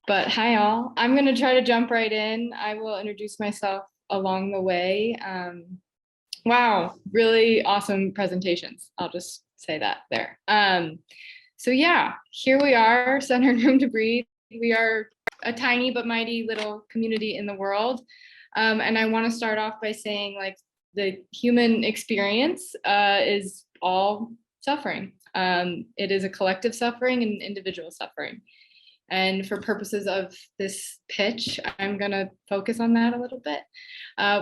But hi all, I'm going to try to jump right in. I will introduce myself along the way. Wow, really awesome presentations. I'll just say that there. So yeah, here we are, Center Room to Breathe. We are a tiny but mighty little community in the world. And I want to start off by saying, like, the human experience is all suffering. It is a collective suffering and individual suffering. And for purposes of this pitch, I'm going to focus on that a little bit.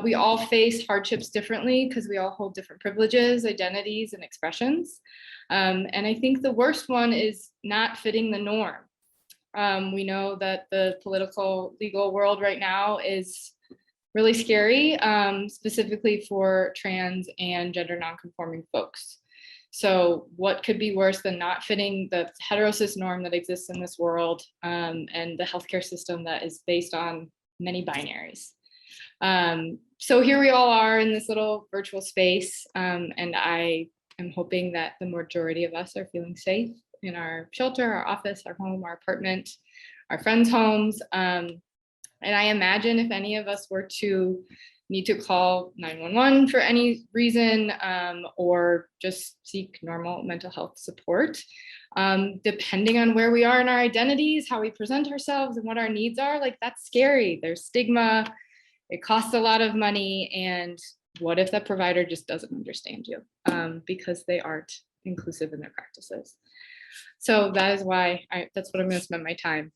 We all face hardships differently because we all hold different privileges, identities, and expressions. And I think the worst one is not fitting the norm. We know that the political, legal world right now is really scary, specifically for trans and gender nonconforming folks. So what could be worse than not fitting the heterosis norm that exists in this world, and the healthcare system that is based on many binaries? So here we all are in this little virtual space, and I am hoping that the majority of us are feeling safe in our shelter, our office, our home, our apartment, our friends' homes. And I imagine if any of us were to need to call 911 for any reason, or just seek normal mental health support, depending on where we are in our identities, how we present ourselves, and what our needs are, like, that's scary. There's stigma, it costs a lot of money, and what if the provider just doesn't understand you because they aren't inclusive in their practices? So that is why that's what I'm going to spend my time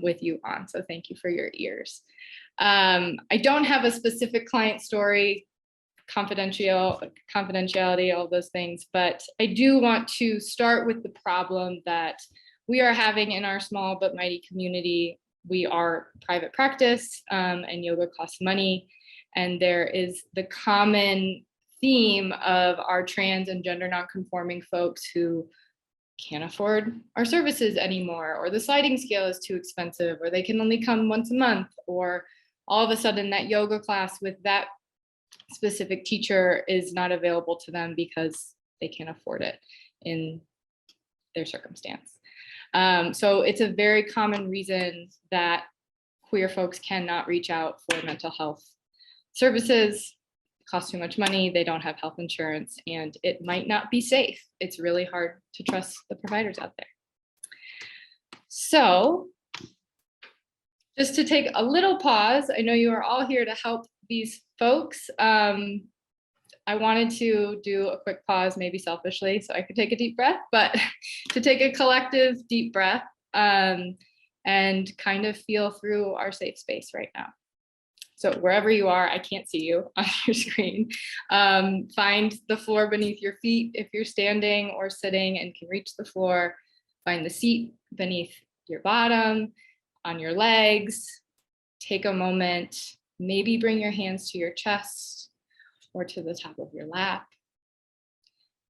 with you on. So thank you for your ears. I don't have a specific client story, confidentiality, all those things, but I do want to start with the problem that we are having in our small but mighty community. We are private practice, and yoga costs money. And there is the common theme of our trans and gender nonconforming folks who can't afford our services anymore, or the sliding scale is too expensive, or they can only come once a month, or all of a sudden that yoga class with that specific teacher is not available to them because they can't afford it in their circumstance. So it's a very common reason that queer folks cannot reach out for mental health services. It costs too much money, they don't have health insurance, and it might not be safe. It's really hard to trust the providers out there. So just to take a little pause, I know you are all here to help these folks. I wanted to do a quick pause, maybe selfishly, so I could take a deep breath, but to take a collective deep breath and kind of feel through our safe space right now. So wherever you are, I can't see you on your screen. Find the floor beneath your feet if you're standing or sitting and can reach the floor. Find the seat beneath your bottom, on your legs. Take a moment, maybe bring your hands to your chest or to the top of your lap.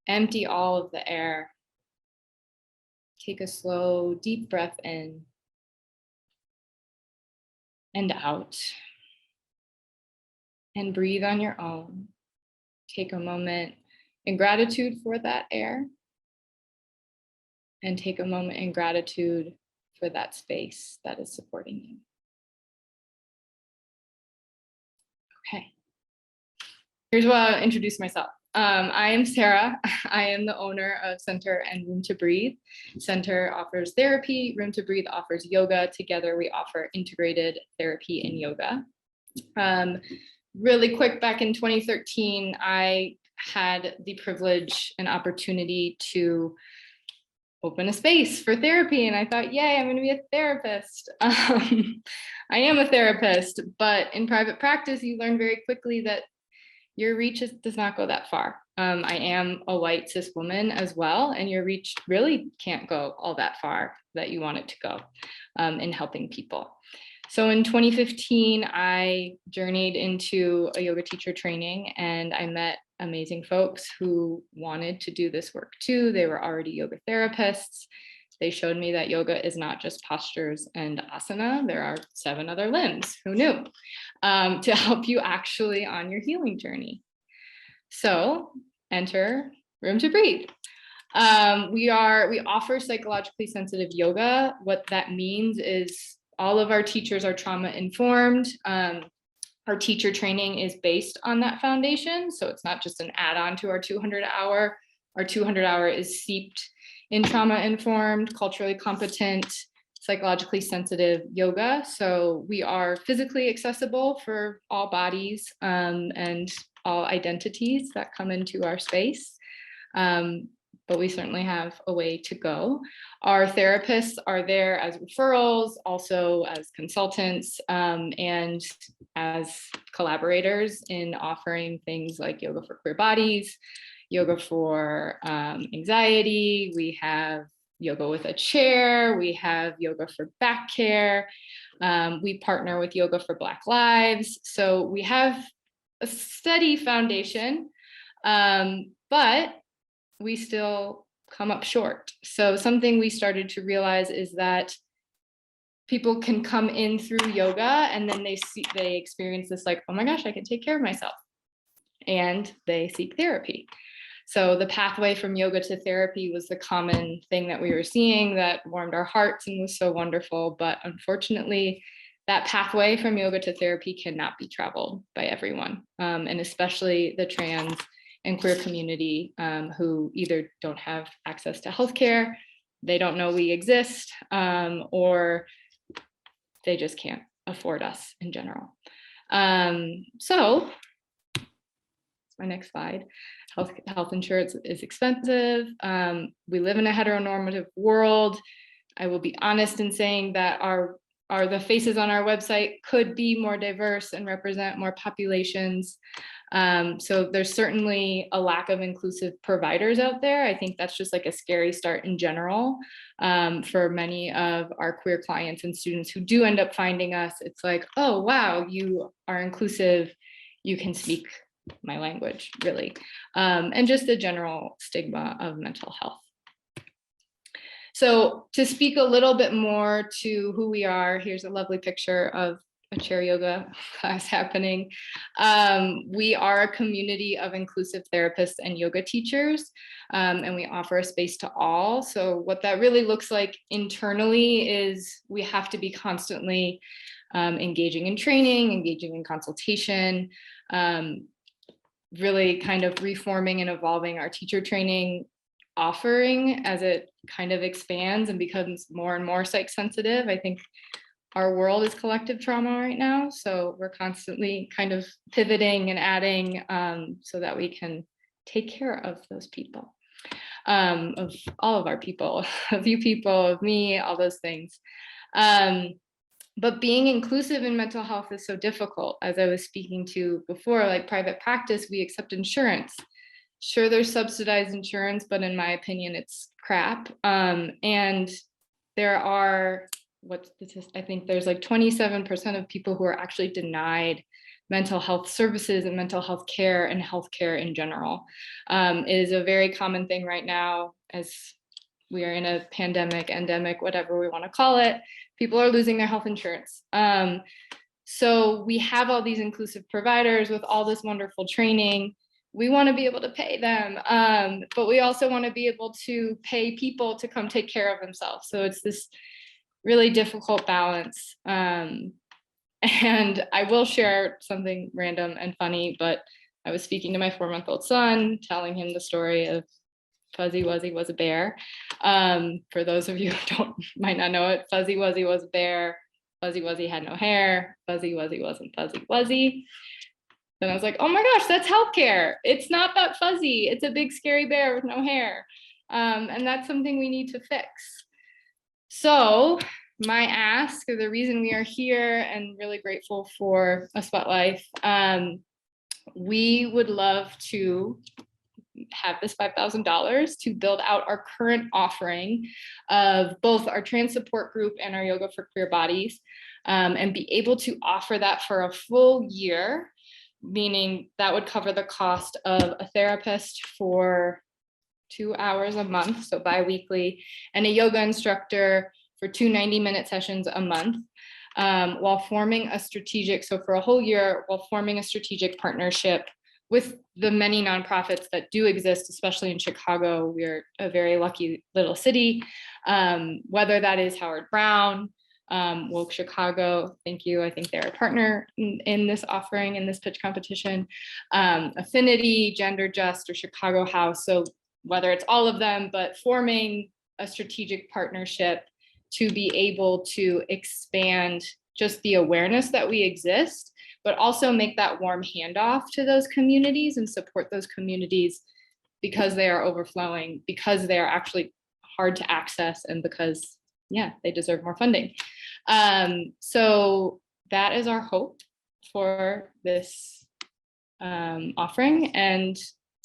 Empty all of the air. Take a slow, deep breath in and out. And breathe on your own. Take a moment in gratitude for that air. And take a moment in gratitude for that space that is supporting you. Okay. Here's what I'll introduce myself. I am Sara. I am the owner of Center and Room to Breathe. Center offers therapy, Room to Breathe offers yoga. Together we offer integrated therapy and yoga. Really quick, back in 2013, I had the privilege and opportunity to open a space for therapy. And I thought, yay, I'm going to be a therapist. I am a therapist, but in private practice, you learn very quickly that your reach does not go that far. I am a white cis woman as well, and your reach really can't go all that far that you want it to go in helping people. So in 2015, I journeyed into a yoga teacher training, and I met amazing folks who wanted to do this work too. They were already yoga therapists. They showed me that yoga is not just postures and asana. There are 7 other limbs, who knew, to help you actually on your healing journey. So enter Room to Breathe. We offer psychologically sensitive yoga. What that means is all of our teachers are trauma informed. Our teacher training is based on that foundation. So it's not just an add-on to our 200 hour. Our 200 hour is seeped in trauma informed, culturally competent, psychologically sensitive yoga. So we are physically accessible for all bodies and all identities that come into our space. But we certainly have a way to go. Our therapists are there as referrals, also as consultants, and as collaborators in offering things like yoga for queer bodies, yoga for anxiety. We have yoga with a chair. We have yoga for back care. We partner with Yoga for Black Lives. So we have a steady foundation, but we still come up short. So something we started to realize is that people can come in through yoga and then they experience this like, oh my gosh, I can take care of myself. And they seek therapy. So the pathway from yoga to therapy was the common thing that we were seeing that warmed our hearts and was so wonderful. But unfortunately, that pathway from yoga to therapy cannot be traveled by everyone, and especially the trans and queer community who either don't have access to healthcare, they don't know we exist, or they just can't afford us in general. So my next slide. Health insurance is expensive. We live in a heteronormative world. I will be honest in saying that the faces on our website could be more diverse and represent more populations. So there's certainly a lack of inclusive providers out there. I think that's just like a scary start in general for many of our queer clients and students who do end up finding us. It's like, oh, wow, you are inclusive. You can speak my language, really. And just the general stigma of mental health. So to speak a little bit more to who we are, here's a lovely picture of a chair yoga class happening. We are a community of inclusive therapists and yoga teachers, and we offer a space to all. So what that really looks like internally is we have to be constantly engaging in training, engaging in consultation, really kind of reforming and evolving our teacher training offering as it kind of expands and becomes more and more psych sensitive. I think our world is collective trauma right now, so we're constantly kind of pivoting and adding so that we can take care of those people, of all of our people, of you people, of me, all those things. But being inclusive in mental health is so difficult. As I was speaking to before, like private practice, we accept insurance. Sure, there's subsidized insurance, but in my opinion, it's crap. And there are, I think there's like 27% of people who are actually denied mental health services and mental health care and healthcare in general. It is a very common thing right now as we are in a pandemic, endemic, whatever we want to call it. People are losing their health insurance. So we have all these inclusive providers with all this wonderful training. We want to be able to pay them, but we also want to be able to pay people to come take care of themselves. So it's this really difficult balance. And I will share something random and funny, but I was speaking to my 4-month-old son, telling him the story of Fuzzy Wuzzy was a bear. For those of you who might not know it, Fuzzy Wuzzy was a bear. Fuzzy Wuzzy had no hair. Fuzzy Wuzzy wasn't Fuzzy Wuzzy. Then I was like, oh my gosh, that's healthcare. It's not that fuzzy. It's a big scary bear with no hair. And that's something we need to fix. So my ask, or the reason we are here and really grateful for aSweatLife, we would love to have this $5,000 to build out our current offering of both our trans support group and our yoga for queer bodies, and be able to offer that for a full year, meaning that would cover the cost of a therapist for 2 hours a month, so bi-weekly, and a yoga instructor for 2 90-minute sessions a month, while forming a strategic, so for a whole year, while forming a strategic partnership with the many nonprofits that do exist, especially in Chicago. We're a very lucky little city, whether that is Howard Brown, Woke Chicago, thank you. I think they're a partner in this offering, in this pitch competition, Affinity, Gender Just, or Chicago House. So whether it's all of them, but forming a strategic partnership to be able to expand just the awareness that we exist, but also make that warm handoff to those communities and support those communities because they are overflowing, because they are actually hard to access, and because, yeah, they deserve more funding. So that is our hope for this offering. And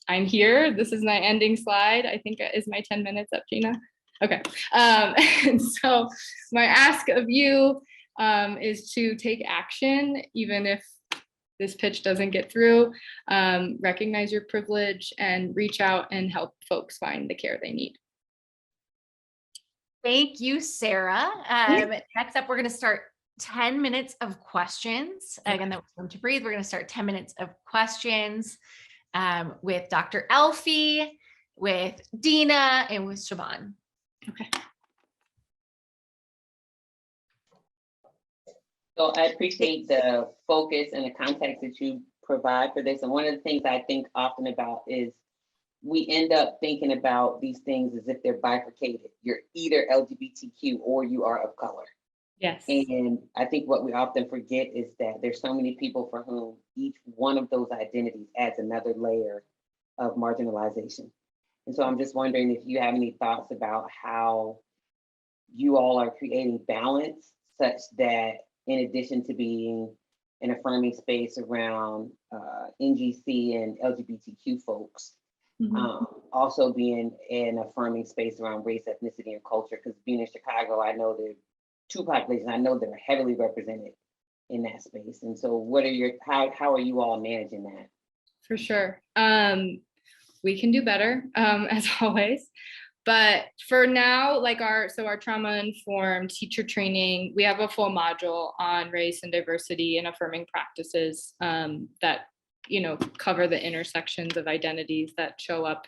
I'm here. This is my ending slide. I think is my 10 minutes up, Gina? Okay. And so my ask of you is to take action, even if this pitch doesn't get through, recognize your privilege and reach out and help folks find the care they need. Thank you, Sara. Next up, we're going to start 10 minutes of questions. Again, that was Room to Breathe. We're going to start 10 minutes of questions with Dr. Alfiee, with Dina, and with Siobhan. Okay. So I appreciate the focus and the context that you provide for this. And one of the things I think often about is we end up thinking about these things as if they're bifurcated. You're either LGBTQ or you are of color. Yes. And I think what we often forget is that there's so many people for whom each one of those identities adds another layer of marginalization. And so I'm just wondering if you have any thoughts about how you all are creating balance such that in addition to being an affirming space around NGC and LGBTQ folks, also being an affirming space around race, ethnicity, and culture. Because being in Chicago, I know there are two populations I know that are heavily represented in that space. And so how are you all managing that? For sure. We can do better, as always. But for now, like our trauma-informed teacher training, we have a full module on race and diversity and affirming practices that, cover the intersections of identities that show up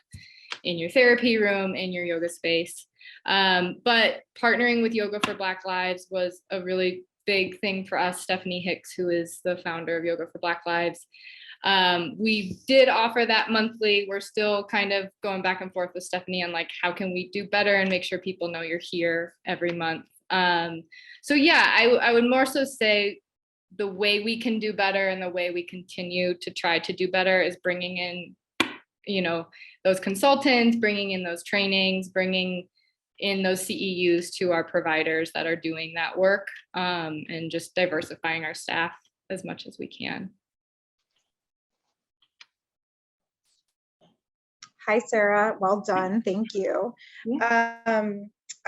in your therapy room, in your yoga space. But partnering with Yoga for Black Lives was a really big thing for us. Stephanie Hicks, who is the founder of Yoga for Black Lives, we did offer that monthly. We're still kind of going back and forth with Stephanie on like, how can we do better and make sure people know you're here every month. So yeah, I would more so say the way we can do better and the way we continue to try to do better is bringing in, those consultants, bringing in those trainings, bringing in those CEUs to our providers that are doing that work, and just diversifying our staff as much as we can. Hi, Sara. Well done. Thank you.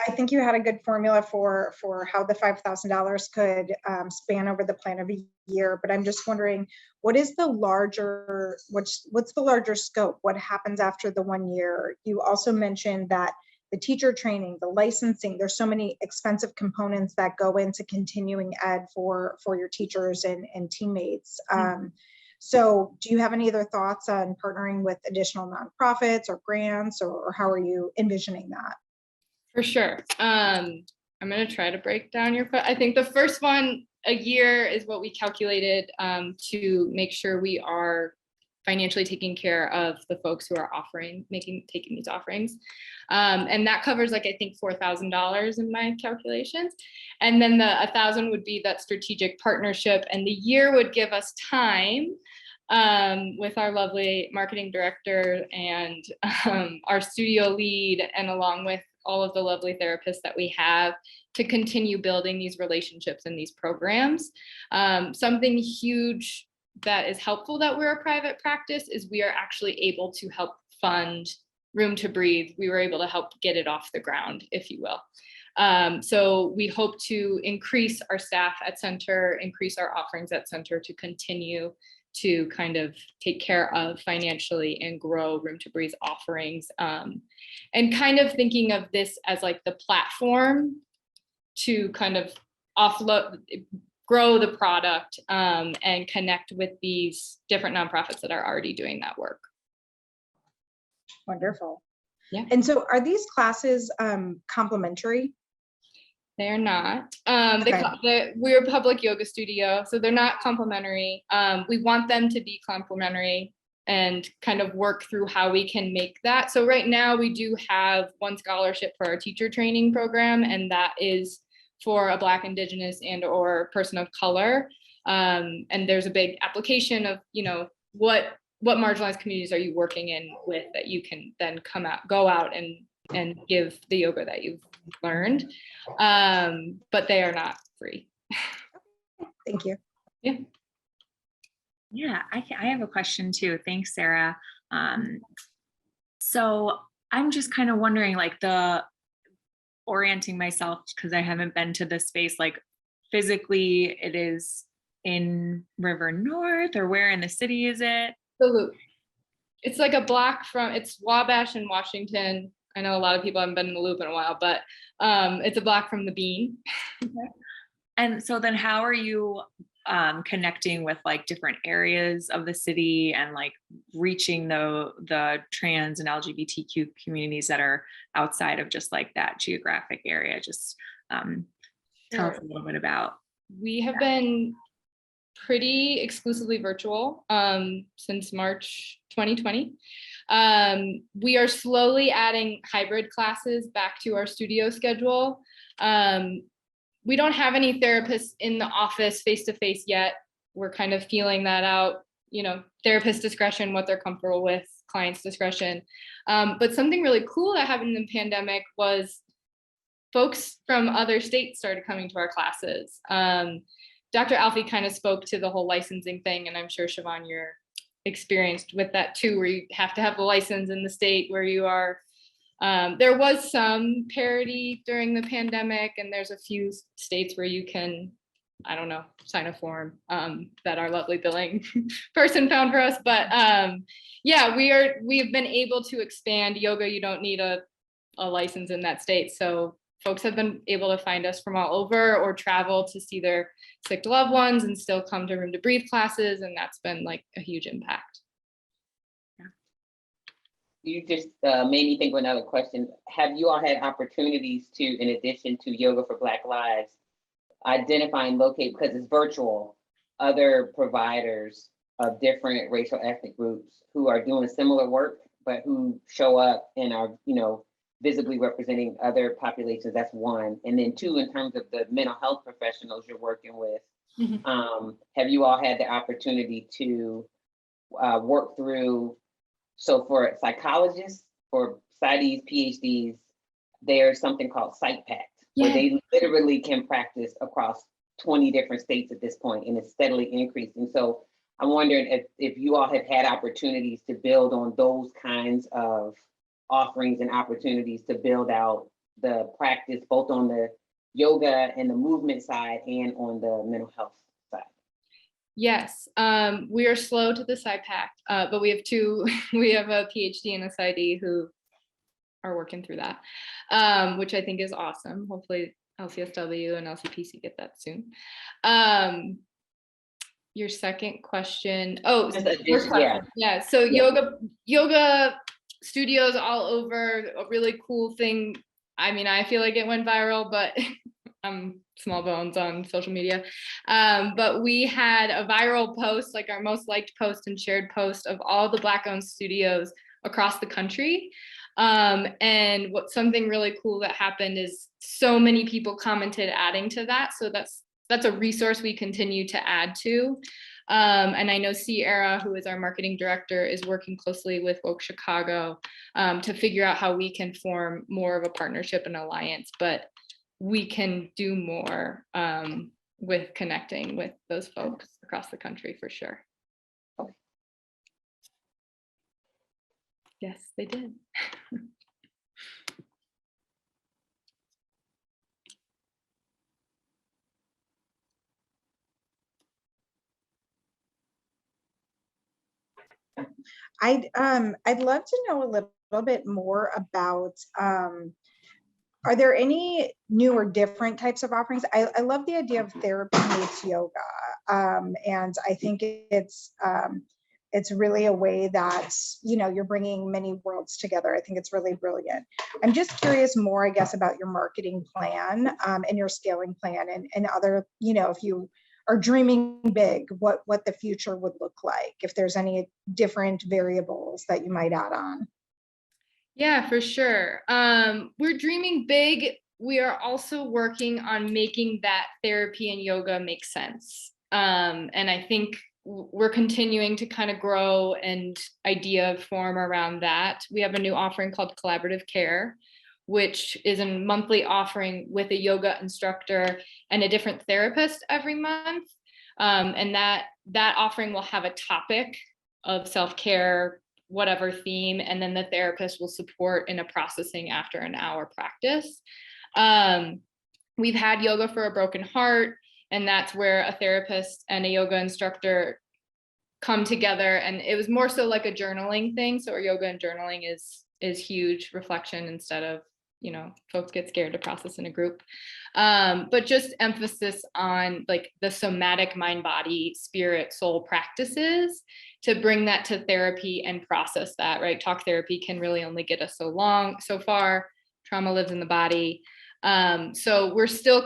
I think you had a good formula for how the $5,000 could span over the plan of a year, but I'm just wondering, what's the larger scope? What happens after the 1 year? You also mentioned that the teacher training, the licensing, there's so many expensive components that go into continuing ed for your teachers and teammates. So do you have any other thoughts on partnering with additional nonprofits or grants, or how are you envisioning that? For sure. I'm going to try to break down I think the first one, a year, is what we calculated to make sure we are financially taking care of the folks who are taking these offerings. And that covers I think $4,000 in my calculations. And then the 1,000 would be that strategic partnership. And the year would give us time with our lovely marketing director and our studio lead, and along with all of the lovely therapists that we have, to continue building these relationships and these programs. Something huge that is helpful that we're a private practice is we are actually able to help fund Room to Breathe. We were able to help get it off the ground, if you will. So we hope to increase our staff at center, increase our offerings at center to continue to kind of take care of financially and grow Room to Breathe offerings, and kind of thinking of this as like the platform to kind of grow the product, and connect with these different nonprofits that are already doing that work. Wonderful. Yeah. And so are these classes complimentary? They're not. Okay. We're a public yoga studio, so they're not complimentary. We want them to be complimentary and kind of work through how we can make that. So right now we do have one scholarship for our teacher training program, and that is for a Black, Indigenous, and or person of color. And there's a big application of, what marginalized communities are you working in with that you can then go out and give the yoga that you've learned. But they are not free. Thank you. Yeah. Yeah, I have a question too. Thanks, Sara. So I'm just kind of wondering, like, orienting myself, because I haven't been to this space, like physically it is in River North, or where in the city is it? The Loop. It's like a block it's Wabash and Washington. I know a lot of people haven't been in the Loop in a while, but it's a block from the Bean. Okay. And so then how are you connecting with like different areas of the city and like reaching the trans and LGBTQ communities that are outside of just like that geographic area? Just tell us a little bit about. We have been pretty exclusively virtual since March 2020. We are slowly adding hybrid classes back to our studio schedule. We don't have any therapists in the office face-to-face yet. We're kind of feeling that out, therapist discretion, what they're comfortable with, client's discretion. But something really cool that happened in the pandemic was folks from other states started coming to our classes. Dr. Alfiee kind of spoke to the whole licensing thing, and I'm sure Siobhan, you're experienced with that too, where you have to have the license in the state where you are. There was some parity during the pandemic, and there's a few states where you can, I don't know, sign a form that our lovely billing person found for us. But yeah, we've been able to expand yoga. You don't need a license in that state. So folks have been able to find us from all over or travel to see their sick loved ones and still come to Room to Breathe classes. And that's been like a huge impact. You just made me think of another question. Have you all had opportunities to, in addition to Yoga for Black Lives, identify and locate, because it's virtual, other providers of different racial ethnic groups who are doing similar work, but who show up and are, you know, visibly representing other populations? That's one. And then two, in terms of the mental health professionals you're working with, have you all had the opportunity to work through, so for psychologists, for PsyDs, PhDs, there's something called Psych Pact, where they literally can practice across 20 different states at this point, and it's steadily increasing. So I'm wondering if you all have had opportunities to build on those kinds of offerings and opportunities to build out the practice, both on the yoga and the movement side and on the mental health side. Yes, we are slow to the Psych Pact, but we have we have a PhD and a PsyD who are working through that, which I think is awesome. Hopefully LCSW and LCPC get that soon. Your second question. Oh, first question. Yeah. So yoga studios all over, a really cool thing. I mean, I feel like it went viral, but I'm small bones on social media. But we had a viral post, like our most liked post and shared post of all the Black-owned studios across the country. And something really cool that happened is so many people commented adding to that. So that's a resource we continue to add to. And I know Sara, who is our marketing director, is working closely with Woke Chicago to figure out how we can form more of a partnership and alliance, but we can do more with connecting with those folks across the country for sure. Yes, they did. I'd love to know a little bit more about, are there any new or different types of offerings? I love the idea of therapy meets yoga. And I think it's really a way that, you know, you're bringing many worlds together. I think it's really brilliant. I'm just curious more, I guess, about your marketing plan and your scaling plan and other, you know, if you are dreaming big, what the future would look like, if there's any different variables that you might add on. Yeah, for sure. We're dreaming big. We are also working on making that therapy and yoga make sense. And I think we're continuing to kind of grow and idea form around that. We have a new offering called Collaborative Care, which is a monthly offering with a yoga instructor and a different therapist every month. And that offering will have a topic of self-care, whatever theme, and then the therapist will support in a processing after an hour practice. We've had Yoga for a Broken Heart, and that's where a therapist and a yoga instructor come together. And it was more so like a journaling thing. So our yoga and journaling is huge reflection instead of, you know, folks get scared to process in a group. But just emphasis on like the somatic mind, body, spirit, soul practices to bring that to therapy and process that, right? Talk therapy can really only get us so far. Trauma lives in the body. So we're still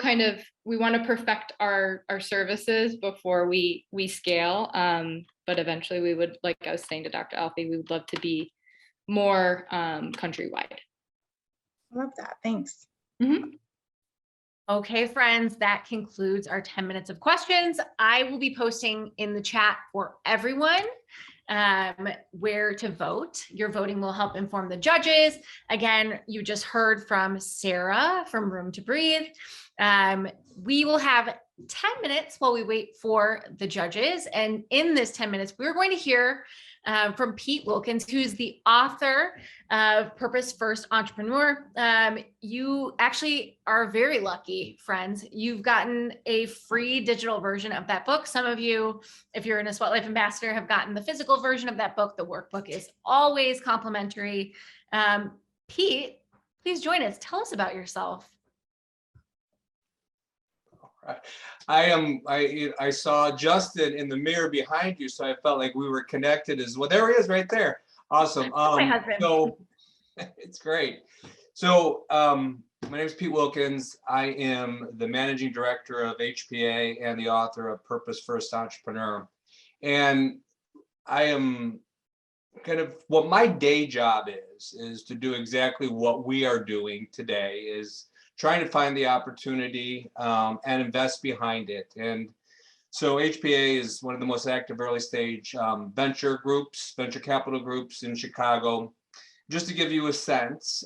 we want to perfect our services before we scale. But eventually we would, like I was saying to Dr. Alfiee, we would love to be more countrywide. Love that. Thanks. Mm-hmm. Okay, friends, that concludes our 10 minutes of questions. I will be posting in the chat for everyone. where to vote. Your voting will help inform the judges. Again, you just heard from Sara from Room to Breathe. We will have 10 minutes while we wait for the judges. And in this 10 minutes, we're going to hear from Pete Wilkins, who's the author of Purpose First Entrepreneur. You actually are very lucky, friends. You've gotten a free digital version of that book. Some of you, if you're an aSweatLife ambassador, have gotten the physical version of that book. The workbook is always complimentary. Pete, please join us. Tell us about yourself. I saw Justin in the mirror behind you, so I felt like we were connected as well. There he is right there. Awesome. My husband. So it's great. So my name is Pete Wilkins. I am the managing director of HPA and the author of Purpose First Entrepreneur. And I am kind of what my day job is to do exactly what we are doing today, is trying to find the opportunity and invest behind it. And so HPA is one of the most active early stage venture capital groups in Chicago. Just to give you a sense,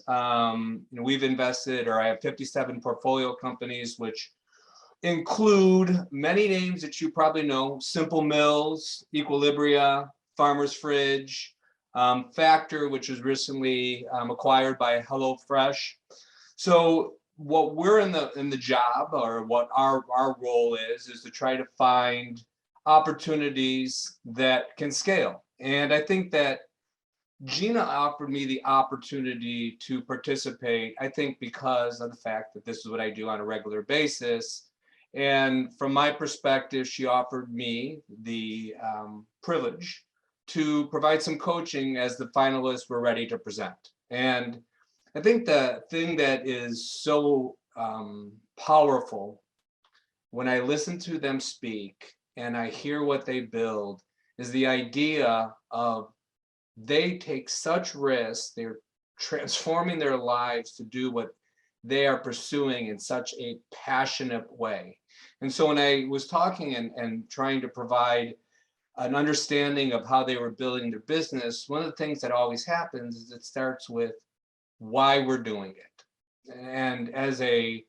we've invested, or I have 57 portfolio companies, which include many names that you probably know: Simple Mills, Equilibria, Farmer's Fridge, Factor, which was recently acquired by HelloFresh. So what we're in the job, or what our role is to try to find opportunities that can scale. And I think that Gina offered me the opportunity to participate, I think because of the fact that this is what I do on a regular basis. And from my perspective, she offered me the privilege to provide some coaching as the finalists were ready to present. And I think the thing that is so powerful when I listen to them speak and I hear what they build is the idea of they take such risks, they're transforming their lives to do what they are pursuing in such a passionate way. And so when I was talking and trying to provide an understanding of how they were building their business, one of the things that always happens is it starts with why we're doing it. And as a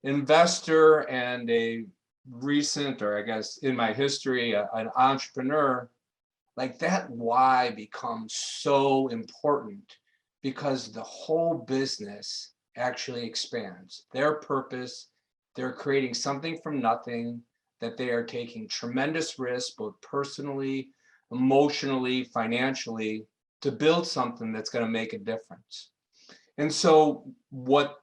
investor and a recent, or I guess in my history, an entrepreneur, like that why becomes so important, because the whole business actually expands. Their purpose, they're creating something from nothing, that they are taking tremendous risks, both personally, emotionally, financially, to build something that's going to make a difference. And so what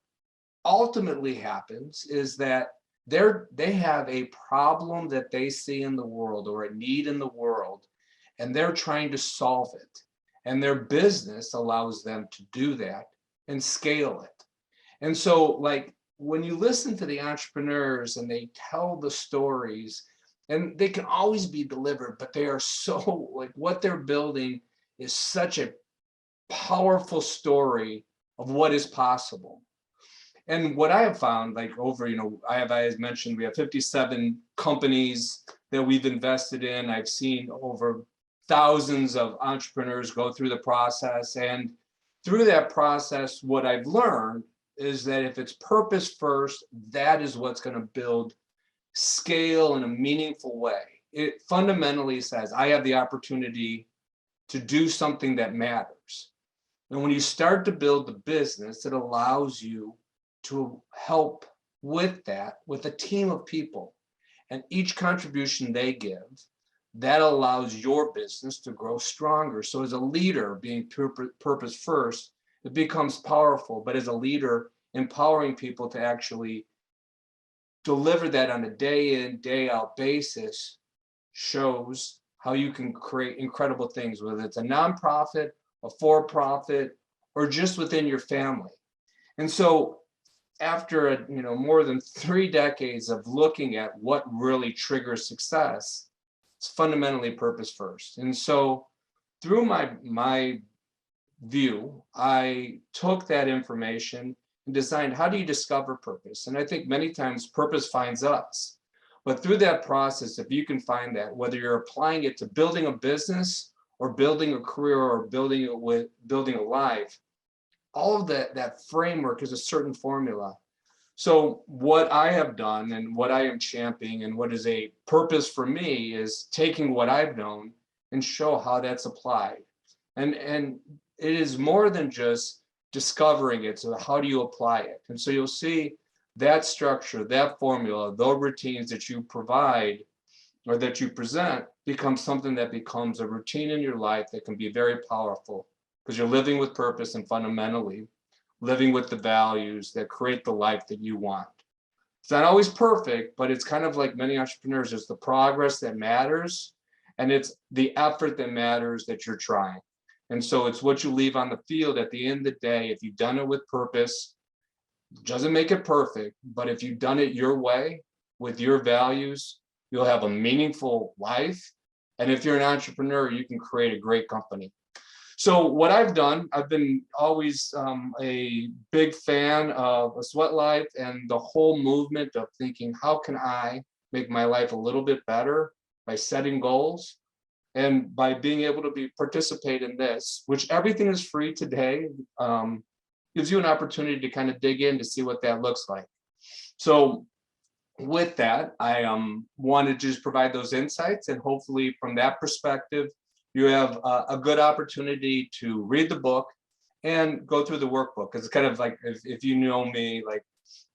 ultimately happens is that they have a problem that they see in the world, or a need in the world, and they're trying to solve it. And their business allows them to do that and scale it. And so, like, when you listen to the entrepreneurs and they tell the stories, and they can always be delivered, but they are so, like, what they're building is such a powerful story of what is possible. And what I have found, like, over, as mentioned, we have 57 companies that we've invested in. I've seen over thousands of entrepreneurs go through the process. And through that process, what I've learned is that if it's purpose first, that is what's going to build scale in a meaningful way. It fundamentally says, I have the opportunity to do something that matters. And when you start to build the business, it allows you to help with that, with a team of people. And each contribution they give, that allows your business to grow stronger. So as a leader, being purpose first, it becomes powerful. But as a leader, empowering people to actually deliver that on a day in, day out basis shows how you can create incredible things, whether it's a nonprofit, a for-profit, or just within your family. And so after more than 3 decades of looking at what really triggers success, it's fundamentally purpose first. And so through my view, I took that information and designed, how do you discover purpose? And I think many times purpose finds us. But through that process, if you can find that, whether you're applying it to building a business or building a career or building a life, all of that framework is a certain formula. So what I have done and what I am championing and what is a purpose for me is taking what I've known and show how that's applied. And it is more than just discovering it. So how do you apply it? And so you'll see that structure, that formula, those routines that you provide or that you present becomes something that becomes a routine in your life that can be very powerful because you're living with purpose and fundamentally living with the values that create the life that you want. It's not always perfect, but it's kind of like many entrepreneurs, it's the progress that matters and it's the effort that matters that you're trying. And so it's what you leave on the field at the end of the day. If you've done it with purpose, doesn't make it perfect, but if you've done it your way with your values, you'll have a meaningful life. And if you're an entrepreneur, you can create a great company. So what I've done, I've been always a big fan of aSweatLife and the whole movement of thinking, how can I make my life a little bit better by setting goals and by being able to participate in this, which everything is free today, gives you an opportunity to kind of dig in to see what that looks like. So with that, I want to just provide those insights, and hopefully from that perspective, you have a good opportunity to read the book and go through the workbook. Because it's kind of like, if you know me, like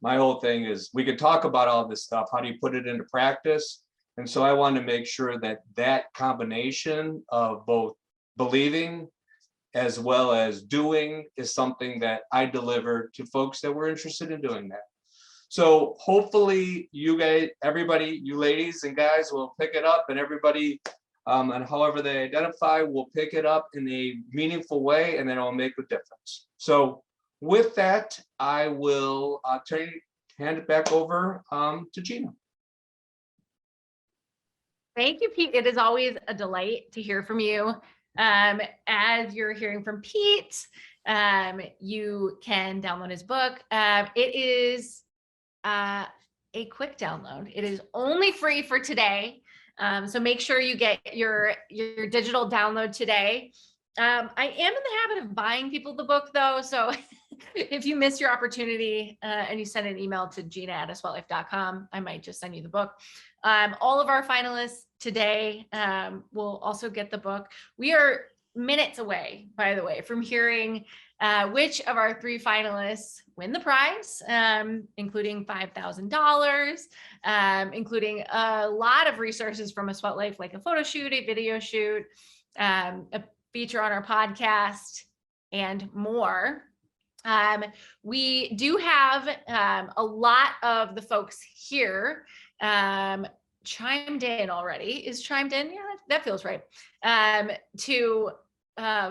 my whole thing is we could talk about all this stuff. How do you put it into practice? And so I want to make sure that that combination of both believing as well as doing is something that I deliver to folks that were interested in doing that. So hopefully you guys, everybody, you ladies and guys will pick it up, and everybody, and however they identify will pick it up in a meaningful way, and then it'll make a difference. So with that, I will hand it back over to Gina. Thank you, Pete. It is always a delight to hear from you. As you're hearing from Pete, you can download his book. It is a quick download. It is only free for today. So make sure you get your digital download today. I am in the habit of buying people the book though. So if you miss your opportunity and you send an email to gina@aSweatLife.com, I might just send you the book. All of our finalists today will also get the book. We are minutes away, by the way, from hearing which of our 3 finalists win the prize, including $5,000, including a lot of resources from aSweatLife, like a photo shoot, a video shoot, a feature on our podcast, and more. We do have a lot of the folks here chimed in already. Is chimed in? Yeah, that feels right. To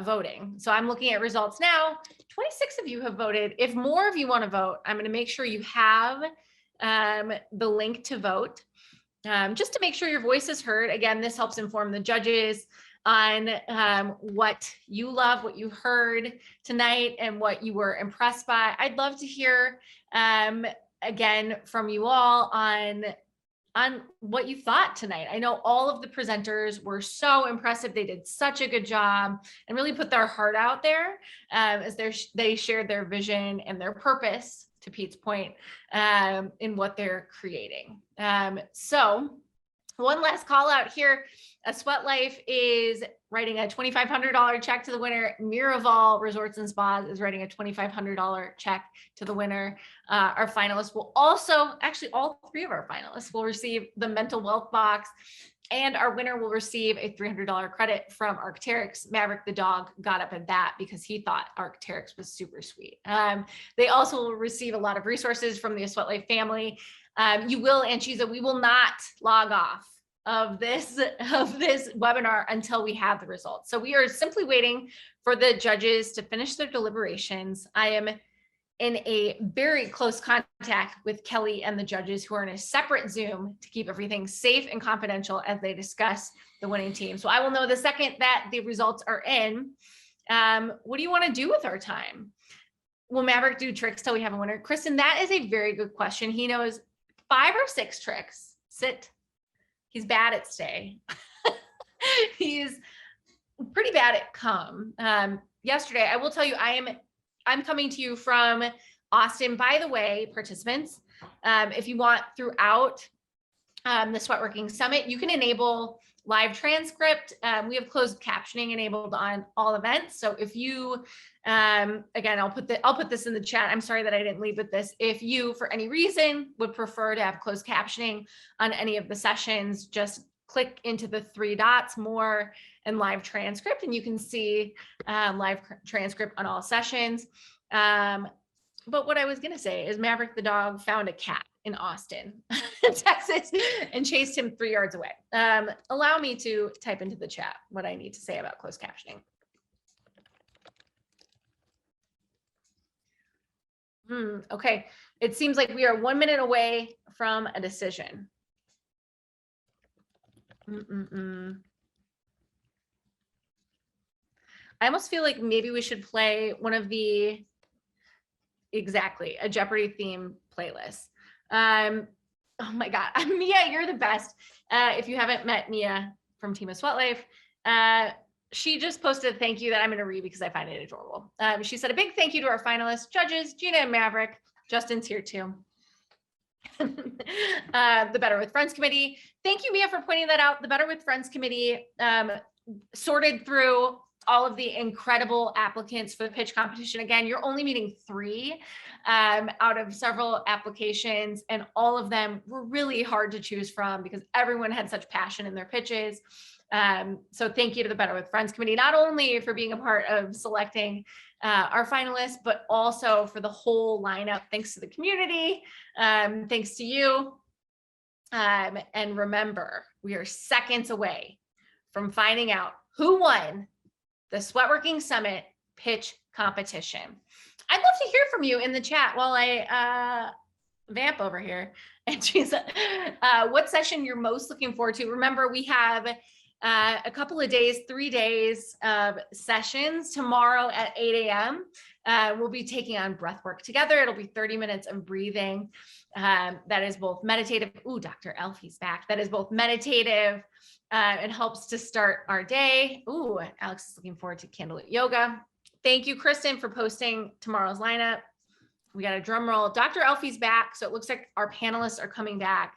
voting. So I'm looking at results now. 26 of you have voted. If more of you want to vote, I'm going to make sure you have the link to vote, just to make sure your voice is heard. Again, this helps inform the judges on what you love, what you heard tonight, and what you were impressed by. I'd love to hear again from you all on what you thought tonight. I know all of the presenters were so impressive. They did such a good job and really put their heart out there as they shared their vision and their purpose, to Pete's point, in what they're creating. So one last call out here. aSweatLife is writing a $2,500 check to the winner. Miraval Resorts and Spas is writing a $2,500 check to the winner. Our finalists will also, actually all 3 of our finalists will receive the mental wealth box, and our winner will receive a $300 credit from Arc'teryx. Maverick the dog got up at that because he thought Arc'teryx was super sweet. They also will receive a lot of resources from the aSweatLife family. You will, Anchiza, we will not log off of this webinar until we have the results. So we are simply waiting for the judges to finish their deliberations. I am in a very close contact with Kelly and the judges, who are in a separate Zoom to keep everything safe and confidential as they discuss the winning team. So I will know the second that the results are in. What do you want to do with our time? Will Maverick do tricks till we have a winner? Kristen, that is a very good question. He knows 5 or 6 tricks. Sit. He's bad at stay. He's pretty bad at come. Yesterday, I will tell you, I'm coming to you from Austin. By the way, participants, if you want throughout the Sweatworking Summit, you can enable live transcript. We have closed captioning enabled on all events. So if you, again, I'll put this in the chat. I'm sorry that I didn't lead with this. If you, for any reason, would prefer to have closed captioning on any of the sessions, just click into the 3 dots, more, and live transcript, and you can see live transcript on all sessions. But what I was going to say is Maverick the dog found a cat in Austin, Texas, and chased him 3 yards away. Allow me to type into the chat what I need to say about closed captioning. Okay, it seems like we are 1 minute away from a decision. I almost feel like maybe we should play one of the, exactly, a Jeopardy theme playlist. Oh my God, Mia, you're the best. If you haven't met Mia from Team of SweatLife, she just posted a thank you that I'm going to read because I find it adorable. She said, a big thank you to our finalists, judges, Gina and Maverick. Justin's here too. The Better with Friends Committee. Thank you, Mia, for pointing that out. The Better with Friends Committee sorted through all of the incredible applicants for the pitch competition. Again, you're only meeting 3 out of several applications, and all of them were really hard to choose from because everyone had such passion in their pitches. So thank you to the Better with Friends Committee, not only for being a part of selecting our finalists, but also for the whole lineup. Thanks to the community, thanks to you. And remember, we are seconds away from finding out who won the Sweatworking Summit pitch competition. I'd love to hear from you in the chat while I vamp over here. And she's, what session you're most looking forward to. Remember, we have a couple of days, 3 days of sessions. Tomorrow at 8 a.m. We'll be taking on breath work together. It'll be 30 minutes of breathing. That is both meditative. Ooh, Dr. Alfie's back. That is both meditative. It helps to start our day. Ooh, Alex is looking forward to candlelit yoga. Thank you, Kristen, for posting tomorrow's lineup. We got a drum roll. Dr. Alfie's back, so it looks like our panelists are coming back.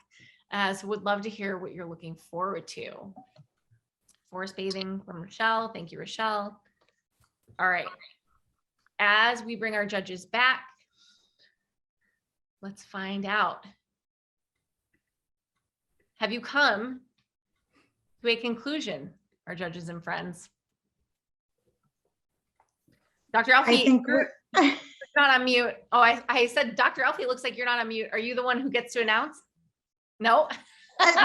So would love to hear what you're looking forward to. Forest bathing from Rochelle. Thank you, Rochelle. All right. As we bring our judges back, let's find out. Have you come to a conclusion, our judges and friends? Dr. Alfie, you're not on mute. Oh, I said, Dr. Alfie, looks like you're not on mute. Are you the one who gets to announce? No.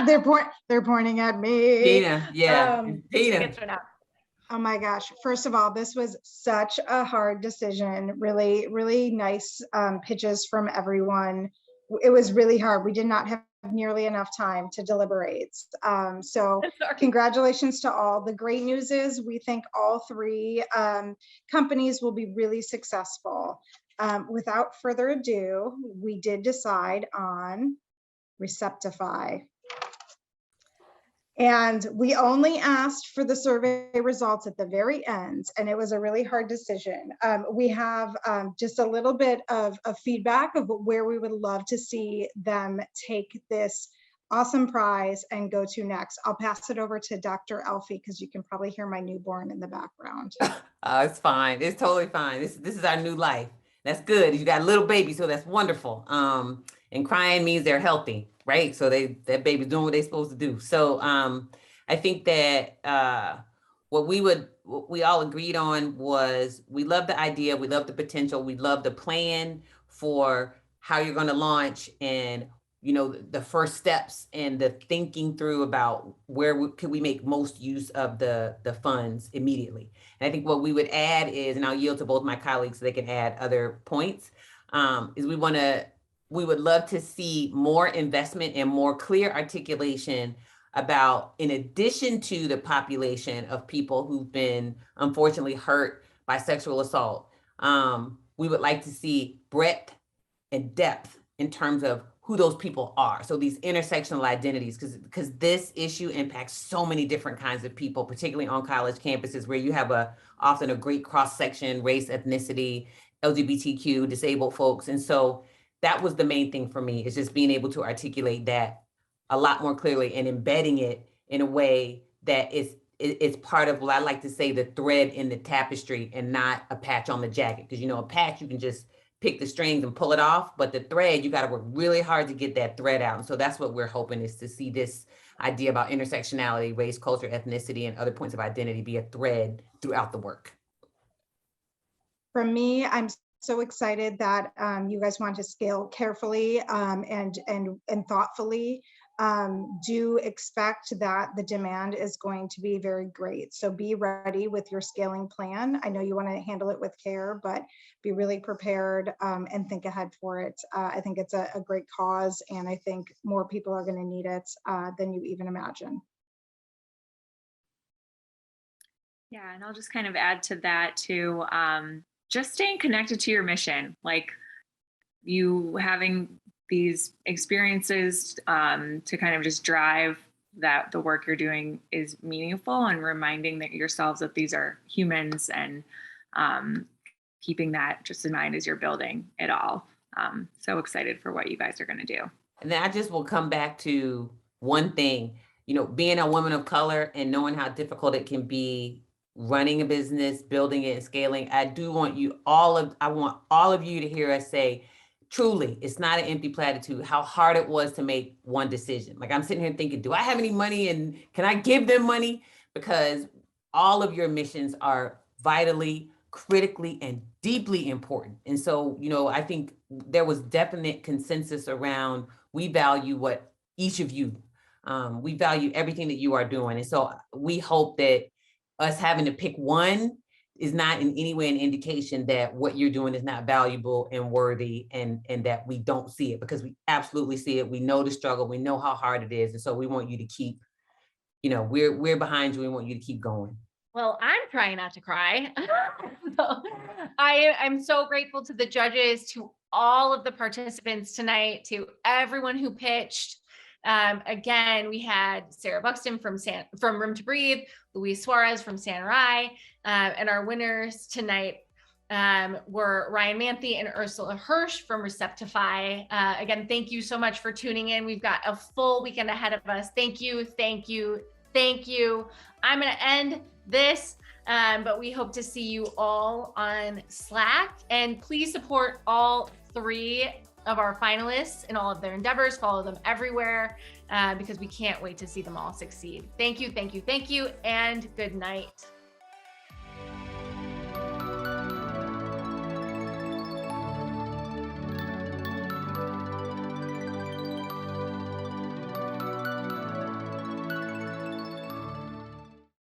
They're pointing at me. Dina, yeah. Dina. Oh my gosh. First of all, this was such a hard decision. Really, really nice pitches from everyone. It was really hard. We did not have nearly enough time to deliberate. So congratulations to all. The great news is we think all 3 companies will be really successful. Without further ado, we did decide on Receptify. And we only asked for the survey results at the very end, and it was a really hard decision. We have just a little bit of feedback of where we would love to see them take this awesome prize and go to next. I'll pass it over to Dr. Alfiee because you can probably hear my newborn in the background. It's fine. It's totally fine. This is our new life. That's good. You got a little baby, so that's wonderful. And crying means they're healthy, right? So that baby's doing what they're supposed to do. So I think that what we all agreed on was we love the idea, we love the potential, we love the plan for how you're going to launch, and the first steps and the thinking through about where could we make most use of the funds immediately. And I think what we would add is, and I'll yield to both my colleagues so they can add other points, is we would love to see more investment and more clear articulation about, in addition to the population of people who've been unfortunately hurt by sexual assault, we would like to see breadth and depth in terms of who those people are. So these intersectional identities, because this issue impacts so many different kinds of people, particularly on college campuses where you have often a great cross section, race, ethnicity, LGBTQ, disabled folks. And so that was the main thing for me, is just being able to articulate that a lot more clearly and embedding it in a way that it's part of what I like to say, the thread in the tapestry and not a patch on the jacket. Because, you know, a patch, you can just pick the strings and pull it off, but the thread, you got to work really hard to get that thread out. And so that's what we're hoping, is to see this idea about intersectionality, race, culture, ethnicity, and other points of identity be a thread throughout the work. For me, I'm so excited that you guys want to scale carefully and thoughtfully. Do expect that the demand is going to be very great. So be ready with your scaling plan. I know you want to handle it with care, but be really prepared and think ahead for it. I think it's a great cause, and I think more people are going to need it than you even imagine. Yeah, and I'll just kind of add to that too, just staying connected to your mission, like you having these experiences to kind of just drive that the work you're doing is meaningful, and reminding that yourselves that these are humans, and keeping that just in mind as you're building it all. So excited for what you guys are going to do. And then I just will come back to one thing, you know, being a woman of color and knowing how difficult it can be running a business, building it and scaling. I want all of you to hear us say, truly, it's not an empty platitude, how hard it was to make one decision. Like, I'm sitting here thinking, do I have any money and can I give them money? Because all of your missions are vitally, critically, and deeply important. And so, you know, I think there was definite consensus around, we value what each of you, we value everything that you are doing. And so we hope that us having to pick one is not in any way an indication that what you're doing is not valuable and worthy, and that we don't see it, because we absolutely see it. We know the struggle, we know how hard it is. And so we want you to keep, you know, we're behind you. We want you to keep going. Well, I'm trying not to cry. I'm so grateful to the judges, to all of the participants tonight, to everyone who pitched. Again, we had Sara Buxton from Room to Breathe, Luis Suarez from Sanari, and our winners tonight were Ryan Manthy and Ursula Hersh from Receptify. Again, thank you so much for tuning in. We've got a full weekend ahead of us. Thank you, thank you, thank you. I'm going to end this, but we hope to see you all on Slack. And please support all 3 of our finalists in all of their endeavors. Follow them everywhere because we can't wait to see them all succeed. Thank you, thank you, thank you, and good night.